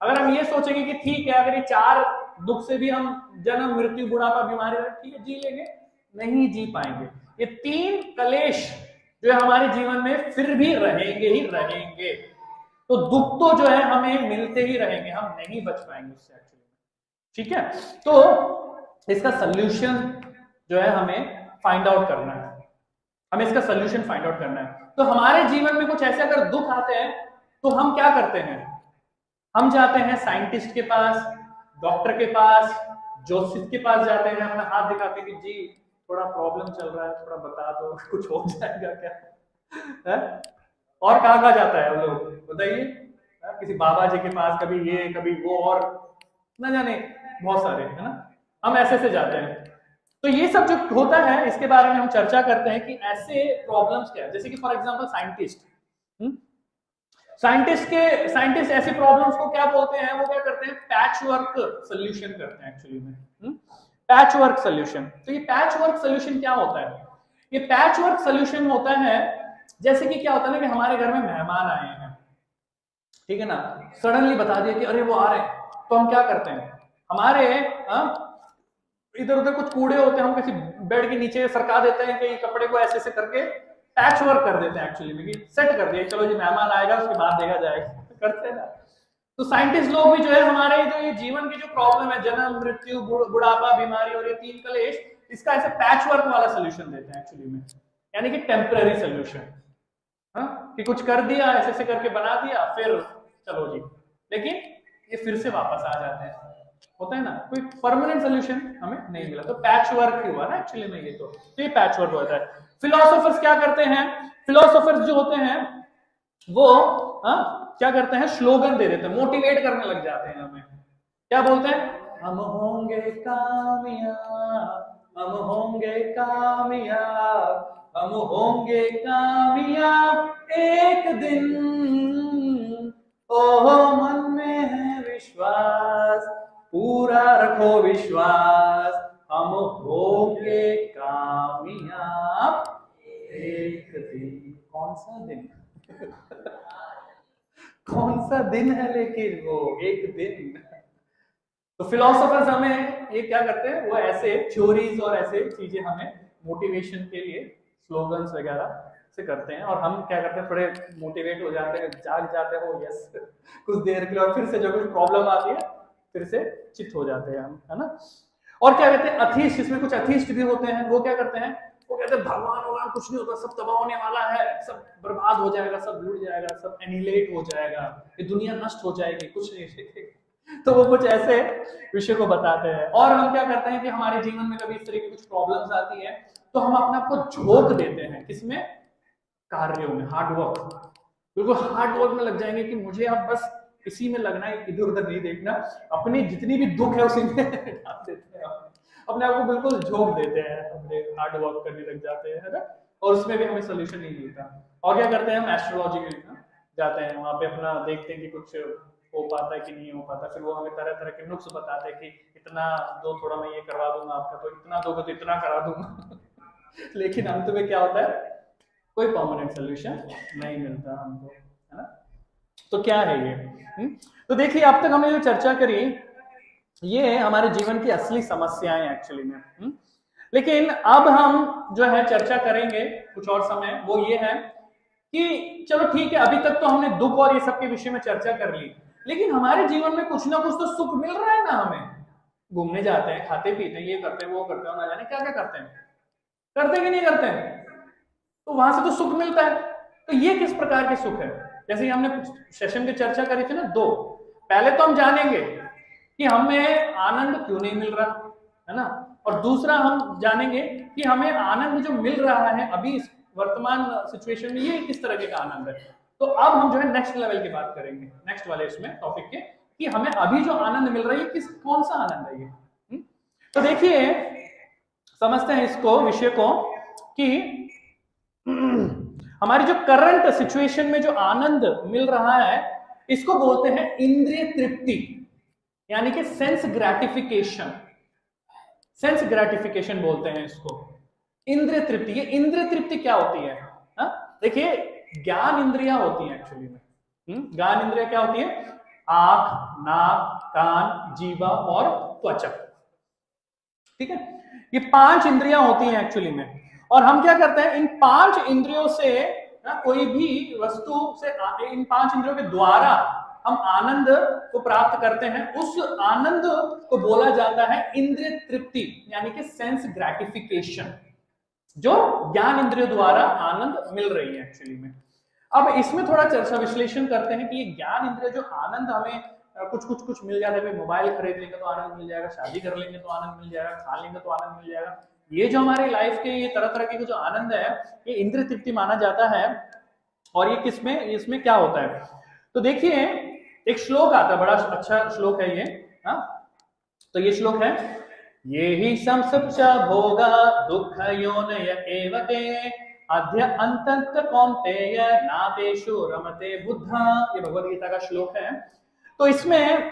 अगर हम ये सोचेंगे कि ठीक है, अगर ये 4 दुख से भी हम जन्म, मृत्यु, बुढ़ापा, बीमारी, ठीक है, जी लेंगे, नहीं जी पाएंगे। ये 3 कलेश जो है हमारे जीवन में फिर भी रहेंगे ही रहेंगे। तो दुख तो जो है हमें मिलते ही रहेंगे, हम नहीं बच पाएंगे उससे एक्चुअली, ठीक है। तो इसका सल्यूशन जो है हमें फाइंड आउट करना है, हमें इसका सल्यूशन फाइंड आउट करना है। तो हमारे जीवन में कुछ ऐसे अगर दुख आते हैं तो हम क्या करते हैं? हम जाते हैं साइंटिस्ट के पास, डॉक्टर के पास, ज्योतिष के पास जाते हैं, अपना हाथ दिखाते हैं कि जी थोड़ा प्रॉब्लम चल रहा है, थोड़ा बता दो कुछ हो जाएगा क्या है? और कहाँ जाता है हम लोग बताइए? किसी बाबा जी के पास, कभी ये कभी वो, और ना जाने बहुत सारे, है ना, हम ऐसे से जाते हैं। तो ये सब जो होता है इसके बारे में हम चर्चा करते हैं कि ऐसे प्रॉब्लम्स क्या है। जैसे कि फॉर एग्जांपल साइंटिस्ट ऐसे प्रॉब्लम्स को क्या बोलते हैं, वो क्या करते हैं, पैच वर्क सोल्यूशन करते हैं एक्चुअली में। Patch work solution. तो ये पैच वर्क सोल्यूशन क्या होता है? ये पैच वर्क सोल्यूशन होता है जैसे कि क्या होता है ना कि हमारे घर में मेहमान आए हैं, ठीक है ना, सडनली बता दिया कि अरे वो आ रहे हैं, तो हम क्या करते हैं, हमारे इधर उधर कुछ कूड़े होते हैं, हम किसी बेड के नीचे सरका देते हैं कि कपड़े को ऐसे ऐसे करके पैच वर्क कर देते हैं एक्चुअली में, कि सेट कर दिया, चलो जी मेहमान आएगा उसके बाद देखा जाएगा, करते हैं ना। तो साइंटिस्ट लोग भी जो है हमारे जो ये जीवन की जो प्रॉब्लम है, जन्म मृत्यु बुढ़ापा बीमारी और ये 3 कलेश, इसका ऐसे पैच वर्क वाला सोल्यूशन देते हैं एक्चुअली में, यानी कि टेम्पररी सोल्यूशन, कि कुछ कर दिया ऐसे ऐसे करके बना दिया, फिर चलो जी, लेकिन ये फिर से वापस आ जाते हैं, होता है ना, कोई परमानेंट सोल्यूशन हमें नहीं मिला। तो पैच वर्क ही हुआ ना एक्चुअली में ये, तो ये पैच वर्क होता है। फिलोसोफर्स क्या करते हैं, फिलोसोफर्स जो होते हैं वो क्या करते हैं, स्लोगन दे देते हैं, मोटिवेट करने लग जाते हैं हमें। क्या बोलते हैं, हम होंगे कामयाब, हम होंगे कामयाब, हम होंगे कामयाब एक दिन, ओह मन में है विश्वास, पूरा रखो विश्वास, हम होंगे कामयाब एक दिन। कौन सा दिन कौन सा दिन है, लेकिन वो एक दिन। तो फिलोसोफर्स हमें ये क्या करते हैं, वो ऐसे थ्योरीज और ऐसे चीजें हमें मोटिवेशन के लिए स्लोगन्स वगैरह से करते हैं, और हम क्या करते हैं, थोड़े मोटिवेट हो जाते हैं, जाग जाते हैं, यस कुछ देर के लिए, और फिर से जो कुछ प्रॉब्लम आती है फिर से चित हो जाते हैं हम, है ना। और क्या कहते हैं, अथीस्ट, इसमें कुछ अथीस्ट भी होते हैं, वो क्या करते हैं, वो कहते हैं भगवान कुछ नहीं होता, सब तबाह होने वाला है, सब बर्बाद हो जाएगा, सब लूट जाएगा, सब एनिहिलेट हो जाएगा, ये दुनिया नष्ट हो जाएगी, कुछ नहीं तो वो कुछ ऐसे विषय को बताते हैं। और हम क्या करते हैं कि हमारे जीवन में कभी इस तरह की कुछ प्रॉब्लम्स आती है तो हम अपने आप को झोंक देते हैं, किसमें, कार्यों में, हार्डवर्क, बिल्कुल हार्डवर्क में लग जाएंगे कि मुझे अब बस इसी में लगना है, इधर उधर नहीं देखना, अपनी जितनी भी दुख है उसी में डाल देते हैं, अपने आप को बिल्कुल झोंक देते हैं, अपने हार्ड वर्क करने लग जाते हैं, है ना, और उसमें भी हमें सोल्यूशन नहीं मिलता। और क्या करते हैं, हम एस्ट्रोलॉजी में जाते हैं, वहां पे अपना देखते हैं कि कुछ हो पाता है कि नहीं हो पाता, फिर वो हमें तरह तरह के नुक्स बताते हैं कि इतना दो, थोड़ा मैं ये करवा दूंगा आपका, तो इतना दोगे तो इतना करा दूंगा लेकिन अंत में क्या होता है, कोई परमानेंट सोल्यूशन नहीं मिलता हमको, है ना। तो क्या है ये, तो देखिए अब तक हमने जो चर्चा करी ये हमारे जीवन की असली समस्याएं एक्चुअली में, लेकिन अब हम जो है चर्चा करेंगे कुछ और समय, वो ये है कि चलो ठीक है, अभी तक तो हमने दुख और ये सब के विषय में चर्चा कर ली, लेकिन हमारे जीवन में कुछ ना कुछ तो सुख मिल रहा है ना, हमें घूमने जाते हैं, खाते पीते हैं, ये करते हैं, वो करते हैं, ना जाने क्या क्या करते हैं, करते कि नहीं करते हैं, तो वहां से तो सुख मिलता है। तो ये किस प्रकार के सुख है, जैसे हमने सेशन की चर्चा करी थी ना, 2, पहले तो हम जानेंगे कि हमें आनंद क्यों नहीं मिल रहा, है ना, और दूसरा हम जानेंगे कि हमें आनंद जो मिल रहा है अभी इस वर्तमान सिचुएशन में, ये किस तरह का आनंद है। तो अब हम जो है नेक्स्ट लेवल की बात करेंगे, नेक्स्ट वाले इसमें टॉपिक के, कि हमें अभी जो आनंद मिल रहा है किस कौन सा आनंद है ये। तो देखिए समझते हैं इसको, विषय को, कि हमारी जो करंट सिचुएशन में जो आनंद मिल रहा है इसको बोलते हैं इंद्रिय तृप्ति, यानी कि सेंस ग्रेटिफिकेशन, सेंस ग्रेटिफिकेशन बोलते हैं इसको, इंद्रिय तृप्ति। ये इंद्रिय तृप्ति क्या होती है, देखिए ज्ञान इंद्रियां होती हैं एक्चुअली में, ज्ञान इंद्रियां क्या होती है, आंख, नाक, कान, जीवा और त्वचा, ठीक है, ये 5 इंद्रियां होती हैं एक्चुअली में। और हम क्या करते हैं, इन 5 इंद्रियों से कोई भी वस्तु से, इन 5 इंद्रियों के द्वारा हम आनंद को प्राप्त करते हैं, उस आनंद को बोला जाता है इंद्रिय तृप्ति, यानी कि सेंस ग्रेटिफिकेशन, जो ज्ञान इंद्रियों द्वारा आनंद मिल रही है एक्चुअली में। अब इसमें थोड़ा चर्चा विश्लेषण करते हैं कि ये ज्ञान इंद्रिय जो आनंद हमें कुछ मिल जाता है, भाई मोबाइल खरीद लेंगे तो आनंद मिल जाएगा, शादी कर लेंगे तो आनंद मिल जाएगा, खा लेंगे तो आनंद मिल जाएगा। ये जो हमारी लाइफ के ये तरह तरह के जो आनंद है ये इंद्रिय तृप्ति माना जाता है। और ये किसमें, इसमें क्या होता है, तो देखिए एक श्लोक आता है, बड़ा अच्छा श्लोक है ये। हाँ, तो ये श्लोक है, ये ही संसप्च भोगा दुख योनय एव ते अद्य अंतत कौन्तेय नातेषु रमते बुद्धा। ये भगवद गीता का श्लोक है। तो इसमें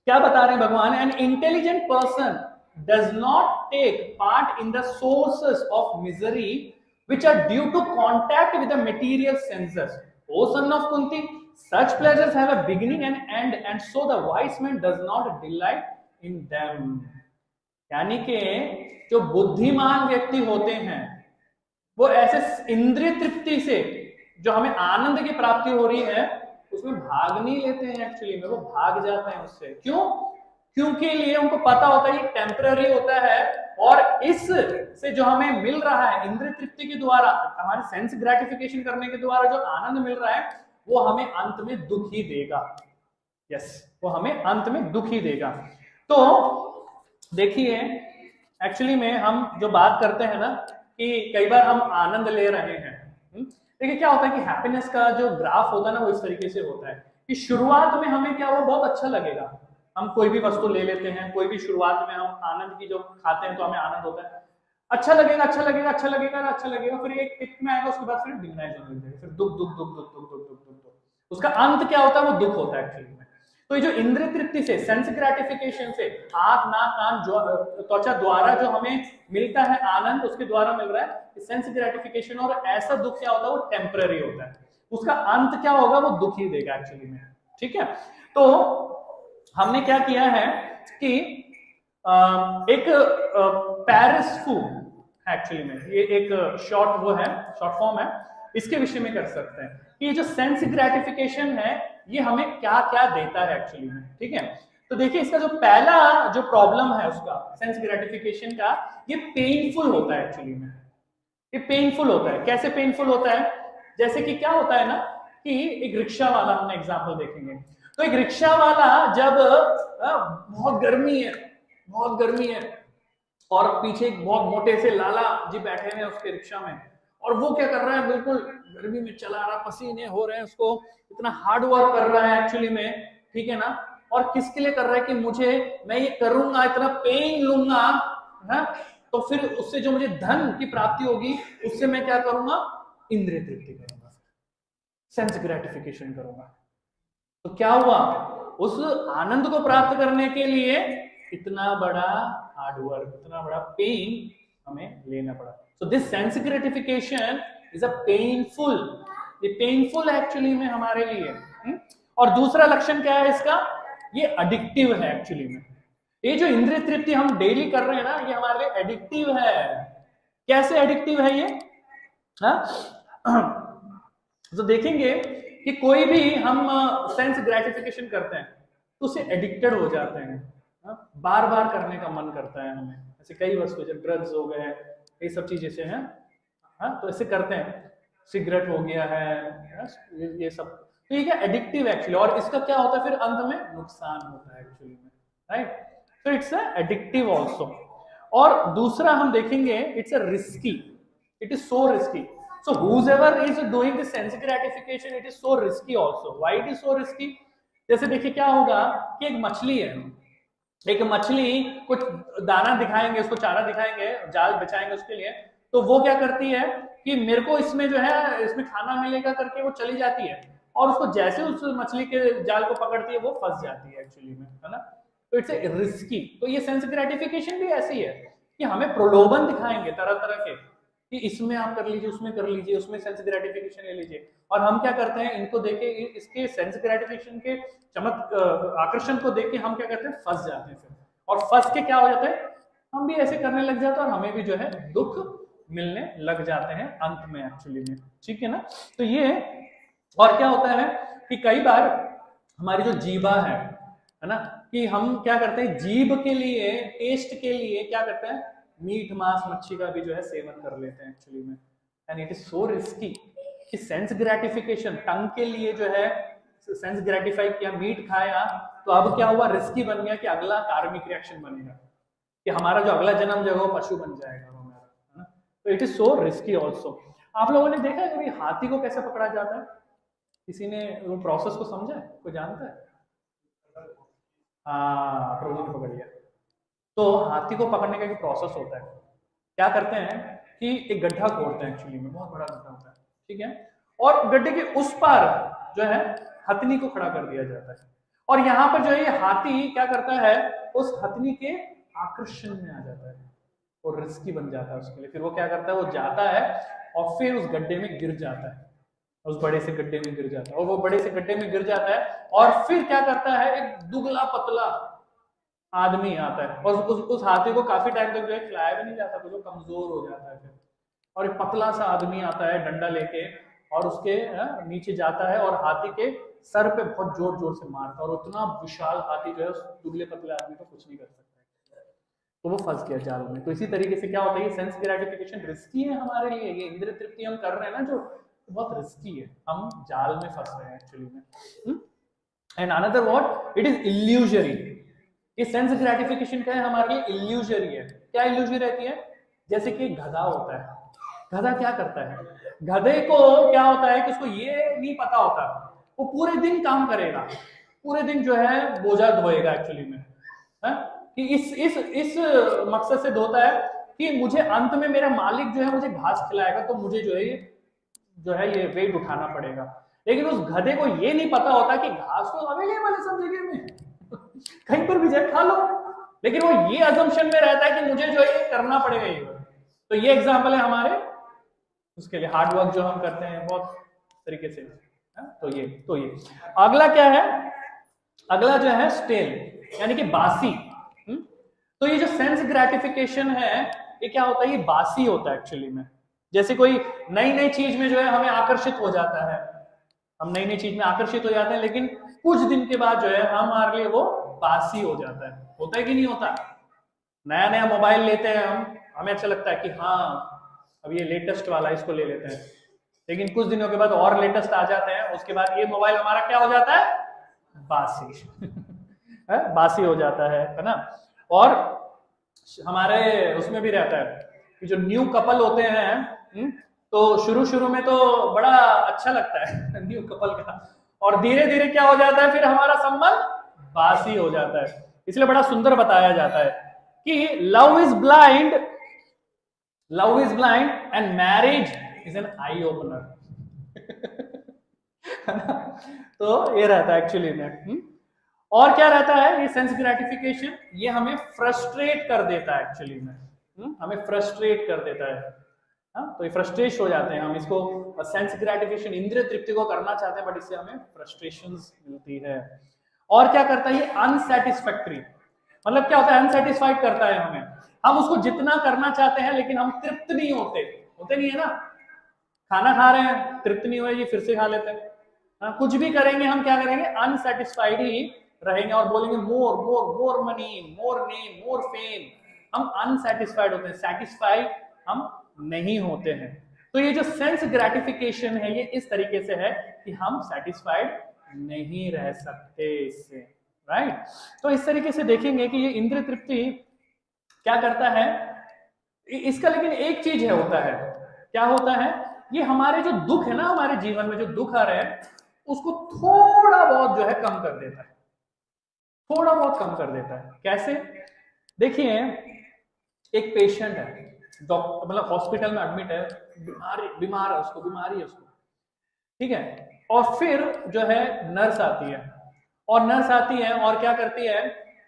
क्या बता रहे हैं भगवान, an intelligent person does not take part in the sources of misery which are due to contact with the material senses. O son of Kunti, such pleasures have a beginning and end, and so the wise man does not delight in them. यानी कि जो बुद्धिमान व्यक्ति होते हैं वो ऐसे इंद्रिय तृप्ति से जो हमें आनंद की प्राप्ति हो रही है उसमें भाग नहीं लेते हैं, एक्चुअली में वो भाग जाते हैं उससे। क्यों? क्योंकि लिए उनको पता होता है ये टेम्पररी होता है, और इस से जो हमें मिल रहा है इंद्रिय तृप्ति के द्वारा, हमारे सेंस ग्रेटिफिकेशन करने के द्वारा जो आनंद मिल रहा है वो हमें अंत में दुख ही देगा। यस, वो हमें अंत में दुख ही देगा। तो देखिए एक्चुअली में हम जो बात करते हैं ना कि कई बार हम आनंद ले रहे हैं, देखिए क्या होता है कि हैप्पीनेस का जो ग्राफ होता है ना वो इस तरीके से होता है कि शुरुआत में हमें क्या वो बहुत अच्छा लगेगा, हम कोई भी वस्तु ले लेते हैं, कोई भी शुरुआत में हम आनंद की जो खाते हैं तो हमें आनंद होता है, अच्छा लगेगा अच्छा लगेगा अच्छा लगेगा अच्छा लगेगा, फिर एक टिक में आएगा, उसके बाद फिर डिग्नाइज होने लगेगा, फिर दुख दुख दुख दुख दुख दुख दुख दुख, उसका अंत क्या होता है वो दुख होता है एक्चुअली में। तो ये जो इंद्रिय तृप्ति से, सेंस ग्रेटिफिकेशन से, आंख नाक कान त्वचा द्वारा जो हमें मिलता है आनंद, उसके द्वारा मिल रहा है सेंस ग्रेटिफिकेशन, और ऐसा दुख क्या होता है वो टेम्पररी होता है, उसका अंत क्या होगा वो दुख ही देगा एक्चुअली में। ठीक है, तो हमने क्या किया है कि एक पेरिस फू एक्चुअली में, ये एक शॉर्ट वो है, शॉर्ट फॉर्म है, इसके विषय में कर सकते हैं कि ये जो सेंस ग्रेटिफिकेशन है ये हमें क्या क्या देता है एक्चुअली में। ठीक है, तो देखिए इसका जो पहला जो प्रॉब्लम है उसका सेंस ग्रेटिफिकेशन का, ये पेनफुल होता है एक्चुअली में। ये पेनफुल होता है, कैसे पेनफुल होता है, जैसे कि क्या होता है ना कि एक रिक्शा वाला, हमने एग्जांपल देखेंगे, तो एक रिक्शा वाला जब बहुत गर्मी है और पीछे एक बहुत मोटे से लाला जी बैठे हैं उसके रिक्शा में, और वो क्या कर रहा है, बिल्कुल गर्मी में चला रहा, पसीने हो रहे हैं उसको, इतना हार्ड वर्क कर रहा है एक्चुअली में, ठीक है ना, और किसके लिए कर रहा है कि मैं ये करूंगा, इतना पेन लूंगा, है, तो फिर उससे जो मुझे धन की प्राप्ति होगी उससे मैं क्या करूंगा, इंद्रिय तृप्ति करूंगा, सेंस ग्रेटिफिकेशन करूंगा। तो क्या हुआ, उस आनंद को प्राप्त करने के लिए इतना बड़ा हार्ड वर्क, इतना बड़ा पेन हमें लेना पड़ा। So this sense gratification is a painful, ये पेनफुल एक्चुअली में हमारे लिए। और दूसरा लक्षण क्या है इसका, ये एडिक्टिव है एक्चुअली में। ये जो इंद्रिय तृप्ति हम डेली कर रहे हैं ना, ये हमारे लिए एडिक्टिव है। कैसे एडिक्टिव है ये, तो देखेंगे कि कोई भी हम सेंस ग्रेटिफिकेशन करते हैं तो उसे एडिक्टेड हो जाते हैं, बार बार करने का मन करता है हमें, ऐसे कई वस्तु जैसे ड्रग्स हो गए, ये सब चीजें से हैं, तो ऐसे करते हैं, सिगरेट हो गया है, ये सब, तो ये क्या एडिक्टिव एक्चुअली, और इसका क्या होता है फिर अंत में नुकसान होता है एक्चुअली में, राइट। तो इट्स एडिक्टिव ऑल्सो। और दूसरा हम देखेंगे it's a risky, it is so risky. So whoever is doing the sense gratification, it is so risky also. Why it is so risky? जैसे देखिए क्या होगा कि एक मछली है, एक मछली कुछ दाना दिखाएंगे, उसको चारा दिखाएंगे, जाल बिछाएंगे उसके लिए, तो वो क्या करती है कि मेरे को इसमें जो है इसमें खाना मिलेगा करके वो चली जाती है, और उसको जैसे उस मछली के जाल को पकड़ती है वो फंस जाती है एक्चुअली में, है ना। तो इट्स ए रिस्की। तो ये सेंस ग्रेटिफिकेशन भी ऐसी है कि हमें प्रलोभन दिखाएंगे तरह तरह के कि इसमें आप कर लीजिए, उसमें कर लीजिए, उसमें सेंस ग्रेटिफिकेशन ले लीजिए, और हम क्या करते हैं, इनको देखे, इसके सेंस ग्रेटिफिकेशन के चमक आकर्षण को देख के हम क्या करते हैं, फंस जाते हैं फिर, और फंस के क्या हो जाता है, हम भी ऐसे करने लग जाते हैं और हमें भी जो है दुख मिलने लग जाते हैं अंत में एक्चुअली में। ठीक है ना। तो ये, और क्या होता है कि कई बार हमारी जो जीभा है ना, कि हम क्या करते हैं, जीभ के लिए, टेस्ट के लिए क्या करते हैं, मीट मांस मच्छी का भी जो है सेवन कर लेते हैं एक्चुअली में, and it is so risky कि सेंस ग्रेटिफिकेशन, टंग के लिए जो है सेंस ग्रेटिफाई किया, मीट खाया, तो अब क्या हुआ, रिस्की बन गया कि अगला कार्मिक रिएक्शन बनेगा कि हमारा जो अगला जन्म जो है वो पशु बन जाएगा हमारा, है ना। तो it is so risky also. आप लोगों ने देखा है कभी हाथी को कैसे पकड़ा जाता है? किसी ने वो प्रोसेस को समझा है? कोई जानता है? हाँ, प्रभु ने पकड़ लिया। तो हाथी को पकड़ने का एक प्रोसेस होता है। क्या करते हैं कि एक गड्ढा खोदते हैं, एक्चुअली में बहुत बड़ा गड्ढा होता है, ठीक है, और गड्ढे के उस पार जो है हथनी को खड़ा कर दिया जाता है, और यहाँ पर जो है ये हाथी क्या करता है, उस हथनी के आकर्षण में आ जाता है और रिस्की बन जाता है उसके लिए। फिर वो क्या करता है, वो जाता है और फिर उस गड्ढे में गिर जाता है, उस बड़े से गड्ढे में गिर जाता है, और वो बड़े से गड्ढे में गिर जाता है, और फिर क्या करता है, एक दुबला पतला आदमी आता है, और उस हाथी को काफी टाइम तक जो है खिलाया भी नहीं जाता, तो वो कमजोर हो जाता है फिर, और एक पतला सा आदमी आता है डंडा लेके और उसके नीचे जाता है और हाथी के सर पे बहुत जोर जोर से मारता है, और उतना विशाल हाथी जो है उस दुबले पतले आदमी को कुछ नहीं कर सकता, तो वो फंस गया जाल में। तो इसी तरीके से क्या होता है, ये सेंस ग्रेटिफिकेशन रिस्की है हमारे लिए, ये इंद्रिय तृप्ति हम कर रहे हैं ना जो बहुत रिस्की है, हम जाल में फंस रहे हैं एक्चुअली में। And another what, it is illusory. ये सेंस ग्रेटिफिकेशन क्या है, हमारे लिए इल्यूजरी है। क्या इल्यूजरी रहती है? जैसे कि गधा होता है, गधा क्या करता है, गधे को क्या होता है कि उसको ये नहीं पता होता, वो पूरे दिन काम करेगा, पूरे दिन जो है बोझा ढोएगा एक्चुअली में, है कि इस मकसद से धोता है कि मुझे अंत में मेरा मालिक जो है मुझे घास खिलाएगा, तो मुझे जो है ये वेट उठाना पड़ेगा। लेकिन उस गधे को ये नहीं पता होता कि घास तो अवेलेबल है सब जगह में, कहीं पर भी जाए खा लो, लेकिन वो ये अजम्पशन में रहता है कि मुझे जो है करना पड़ेगा ये। तो ये एग्जांपल है हमारे उसके लिए हार्ड वर्क जो हम करते हैं बहुत तरीके से, है? तो ये अगला क्या है, अगला जो है स्टेल यानी कि बासी। तो ये जो सेंस ग्रेटिफिकेशन है ये क्या होता है, ये बासी होता है एक्चुअली में। जैसे कोई नई चीज में जो है हमें आकर्षित हो जाता है, हम नई चीज में आकर्षित हो जाते हैं, लेकिन कुछ दिन के बाद जो है हमारे लिए वो बासी हो जाता है। होता है कि नहीं होता? नया मोबाइल लेते हैं हमें अच्छा लगता है कि हाँ अब ये लेटेस्ट वाला इसको ले लेते हैं, लेकिन कुछ दिनों के बाद और लेटेस्ट आ जाते हैं, उसके बाद ये मोबाइल हमारा क्या हो जाता है, बासी बासी हो जाता है ना। और हमारे उसमें भी रहता है कि जो न्यू कपल होते हैं तो शुरू में तो बड़ा अच्छा लगता है न्यू कपल का, और धीरे धीरे क्या हो जाता है, फिर हमारा संबंध बासी हो जाता है। इसलिए बड़ा सुंदर बताया जाता है कि love is blind and marriage is an eye opener तो ये रहता है एक्चुअली में। और क्या रहता है, ये सेंस ग्रेटिफिकेशन ये हमें फ्रस्ट्रेट कर देता है एक्चुअली में, हमें फ्रस्ट्रेट कर देता है। तो ये फ्रस्ट्रेट हो जाते हैं हम, इसको सेंस ग्रेटिफिकेशन इंद्रिय तृप्ति को करना चाहते हैं, बट इससे हमें फ्रस्ट्रेशंस मिलती है। और क्या करता है ये अनसेटिस्फैक्टरी, मतलब क्या होता है, अनसेटिस्फाइड करता है हमें, हम उसको जितना करना चाहते हैं लेकिन हम तृप्त नहीं होते नहीं है ना। खाना खा रहे हैं, तृप्त नहीं हुए जी, फिर से खा लेते हैं। कुछ भी करेंगे हम क्या करेंगे, अनसेटिस्फाइड ही रहेंगे और बोलेंगे मोर मनी, मोर नेम, मोर फेम। हम अनसेटिस्फाइड होते हैं, सेटिस्फाइड हम नहीं होते हैं। तो ये जो सेंस ग्रेटिफिकेशन है ये इस तरीके से है कि हम सेटिस्फाइड नहीं रह सकते इससे, राइट। तो इस तरीके से देखेंगे कि ये इंद्रिय तृप्ति क्या करता है इसका, लेकिन एक चीज है होता है, क्या होता है, ये हमारे जो दुख है ना, हमारे जीवन में जो दुख आ रहे हैं उसको थोड़ा बहुत जो है कम कर देता है, थोड़ा बहुत कम कर देता है। कैसे? देखिए एक पेशेंट है, डॉक्टर मतलब हॉस्पिटल में एडमिट है, बीमार है, उसको बीमारी है उसको, ठीक है, और फिर जो है नर्स आती है, और क्या करती है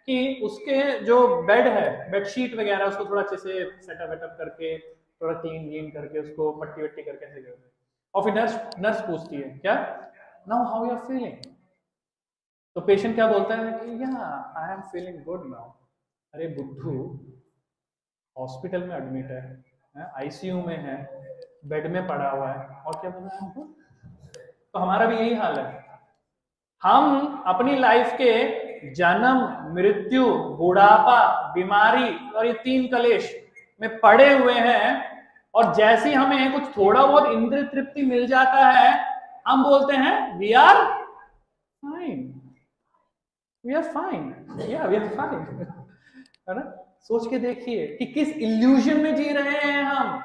कि उसके जो बेड है, बेडशीट वगैरह उसको थोड़ा अच्छे से सेटअप करके, थोड़ा क्लीन करके, उसको पट्टी वट्टी करके ऐसे करते हैं, और फिर नर्स पूछती है क्या, now how you are feeling? तो पेशेंट क्या बोलता है कि yeah I am feeling good now. अरे बुद्धू, हॉस्पिटल में एडमिट है, आईसीयू में है, बेड में पड़ा हुआ है, और क्या बोल रहा है? तो हमारा भी यही हाल है, हम अपनी लाइफ के जन्म, मृत्यु, बुढ़ापा, बीमारी और ये 3 कलेश में पड़े हुए हैं, और जैसे ही हमें कुछ थोड़ा बहुत इंद्रिय तृप्ति मिल जाता है हम बोलते हैं we are fine, we are fine, या वी आर फाइन, है ना? सोच के देखिए कि किस इल्यूजन में जी रहे हैं हम।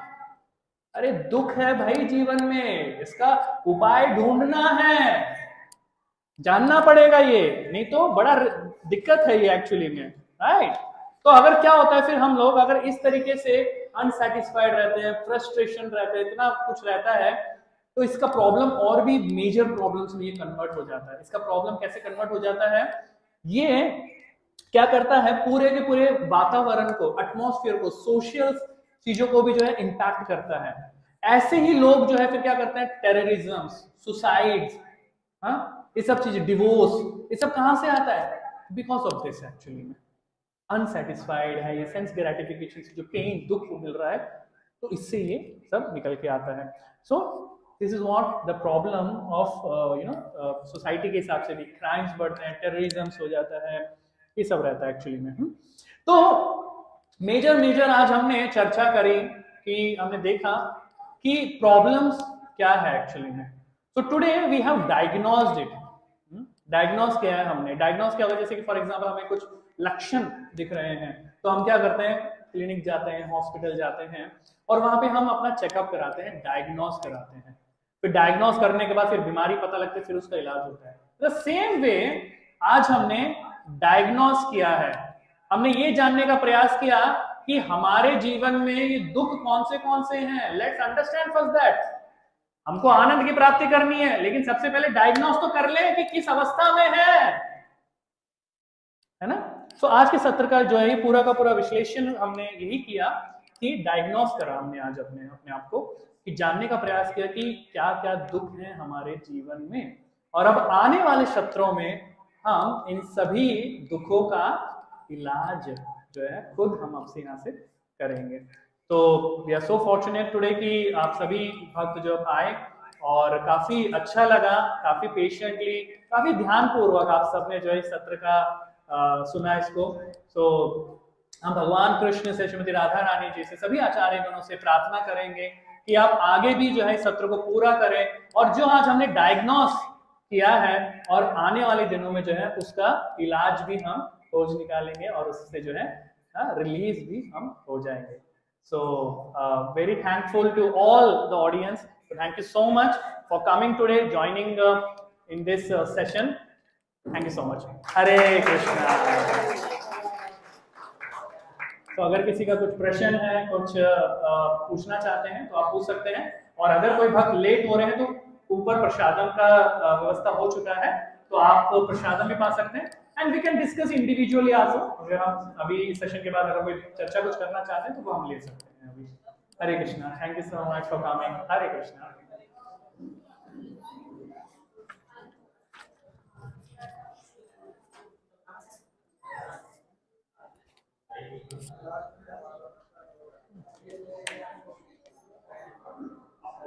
अरे दुख है भाई जीवन में, इसका उपाय ढूंढना है, जानना पड़ेगा ये, नहीं तो बड़ा दिक्कत है ये एक्चुअली में, राइट? तो अगर क्या होता है फिर हम लोग अगर इस तरीके से अनसेटिस्फाइड रहते हैं, फ्रस्ट्रेशन रहते हैं, इतना कुछ रहता है, तो इसका प्रॉब्लम और भी मेजर प्रॉब्लम्स में ये कन्वर्ट हो जाता है। इसका प्रॉब्लम कैसे कन्वर्ट हो जाता है? ये क्या करता है, पूरे के पूरे वातावरण को, एटमॉस्फेयर को, सोशल चीजों को भी जो है इंपैक्ट करता है। ऐसे ही लोग जो है फिर क्या करते हैं, टेररिज्म, सुसाइड, हाँ, ये सब चीजें, डिवोर्स, ये सब कहां से आता है? बिकॉज ऑफ दिस एक्चुअली में अनसेटिस्फाइड है, ये सेंस ग्रेटिफिकेशन से जो पेन, दुख मिल रहा है, तो इससे ये सब निकल के आता है। So this is what the problem of society के हिसाब से भी क्राइम्स बढ़ते हैं, टेररिज्म हो जाता है, ये सब रहता है एक्चुअली में। तो मेजर आज हमने चर्चा करी कि हमने देखा कि प्रॉब्लम्स क्या है एक्चुअली में। So today we have diagnosed it. Diagnose किया है हमने। डायग्नोस क्या होगा, जैसे कि फॉर एग्जांपल हमें कुछ लक्षण दिख रहे हैं, तो हम क्या करते हैं, क्लिनिक जाते हैं, हॉस्पिटल जाते हैं, और वहां पे हम अपना चेकअप कराते हैं, डायग्नोस कराते हैं। फिर डायग्नोस करने के बाद फिर बीमारी पता लगती है, फिर उसका इलाज होता है। द सेम वे आज हमने डायग्नोस किया है, हमने ये जानने का प्रयास किया कि हमारे जीवन में ये दुख कौन से हैं। Let's understand first that. हमको आनंद की प्राप्ति करनी है, लेकिन सबसे पहले डायग्नोस तो कर ले कि किस अवस्था में है ना? तो आज के सत्र का जो है ये पूरा का पूरा विश्लेषण हमने यही किया कि डायग्नोस करा हमने आज अपने आप को, कि जानने का प्रयास किया कि क्या क्या दुख है हमारे जीवन में, और अब आने वाले सत्रों में हम इन सभी दुखों का इलाज जो है खुद हम आपसे यहाँ से करेंगे। तो we are so fortunate today कि आप सभी भक्त जो आए, और काफी अच्छा लगा, काफी पेशेंटली, काफी ध्यानपूर्वक आप सबने जो है इस सत्र का सुना इसको। सो हम भगवान कृष्ण से, श्रीमती राधा रानी जी से, सभी आचार्यगणों से प्रार्थना करेंगे कि आप आगे भी जो है इस सत्र को पूरा करें, और जो आज हमने डायग्नोस किया है और आने वाले दिनों में जो है उसका इलाज भी हम खोज निकालेंगे, और उससे जो है रिलीज भी हम हो जाएंगे। So very thankful to all the audience. So thank you so much for coming today, joining in this session. Thank you so much. Hare Krishna. तो अगर किसी का कुछ प्रश्न है, कुछ पूछना चाहते हैं तो आप पूछ सकते हैं, और अगर कोई भक्त लेट हो रहे हैं तो ऊपर प्रसादम का व्यवस्था हो चुका है, तो आप प्रसादम भी पा सकते हैं, and we can discuss individually also. अगर हम अभी इस सेशन के बाद अगर कोई चर्चा कुछ करना चाहते हैं तो वो हम ले सकते हैं अभी। Hare Krishna, thank you so much for coming. Hare Krishna.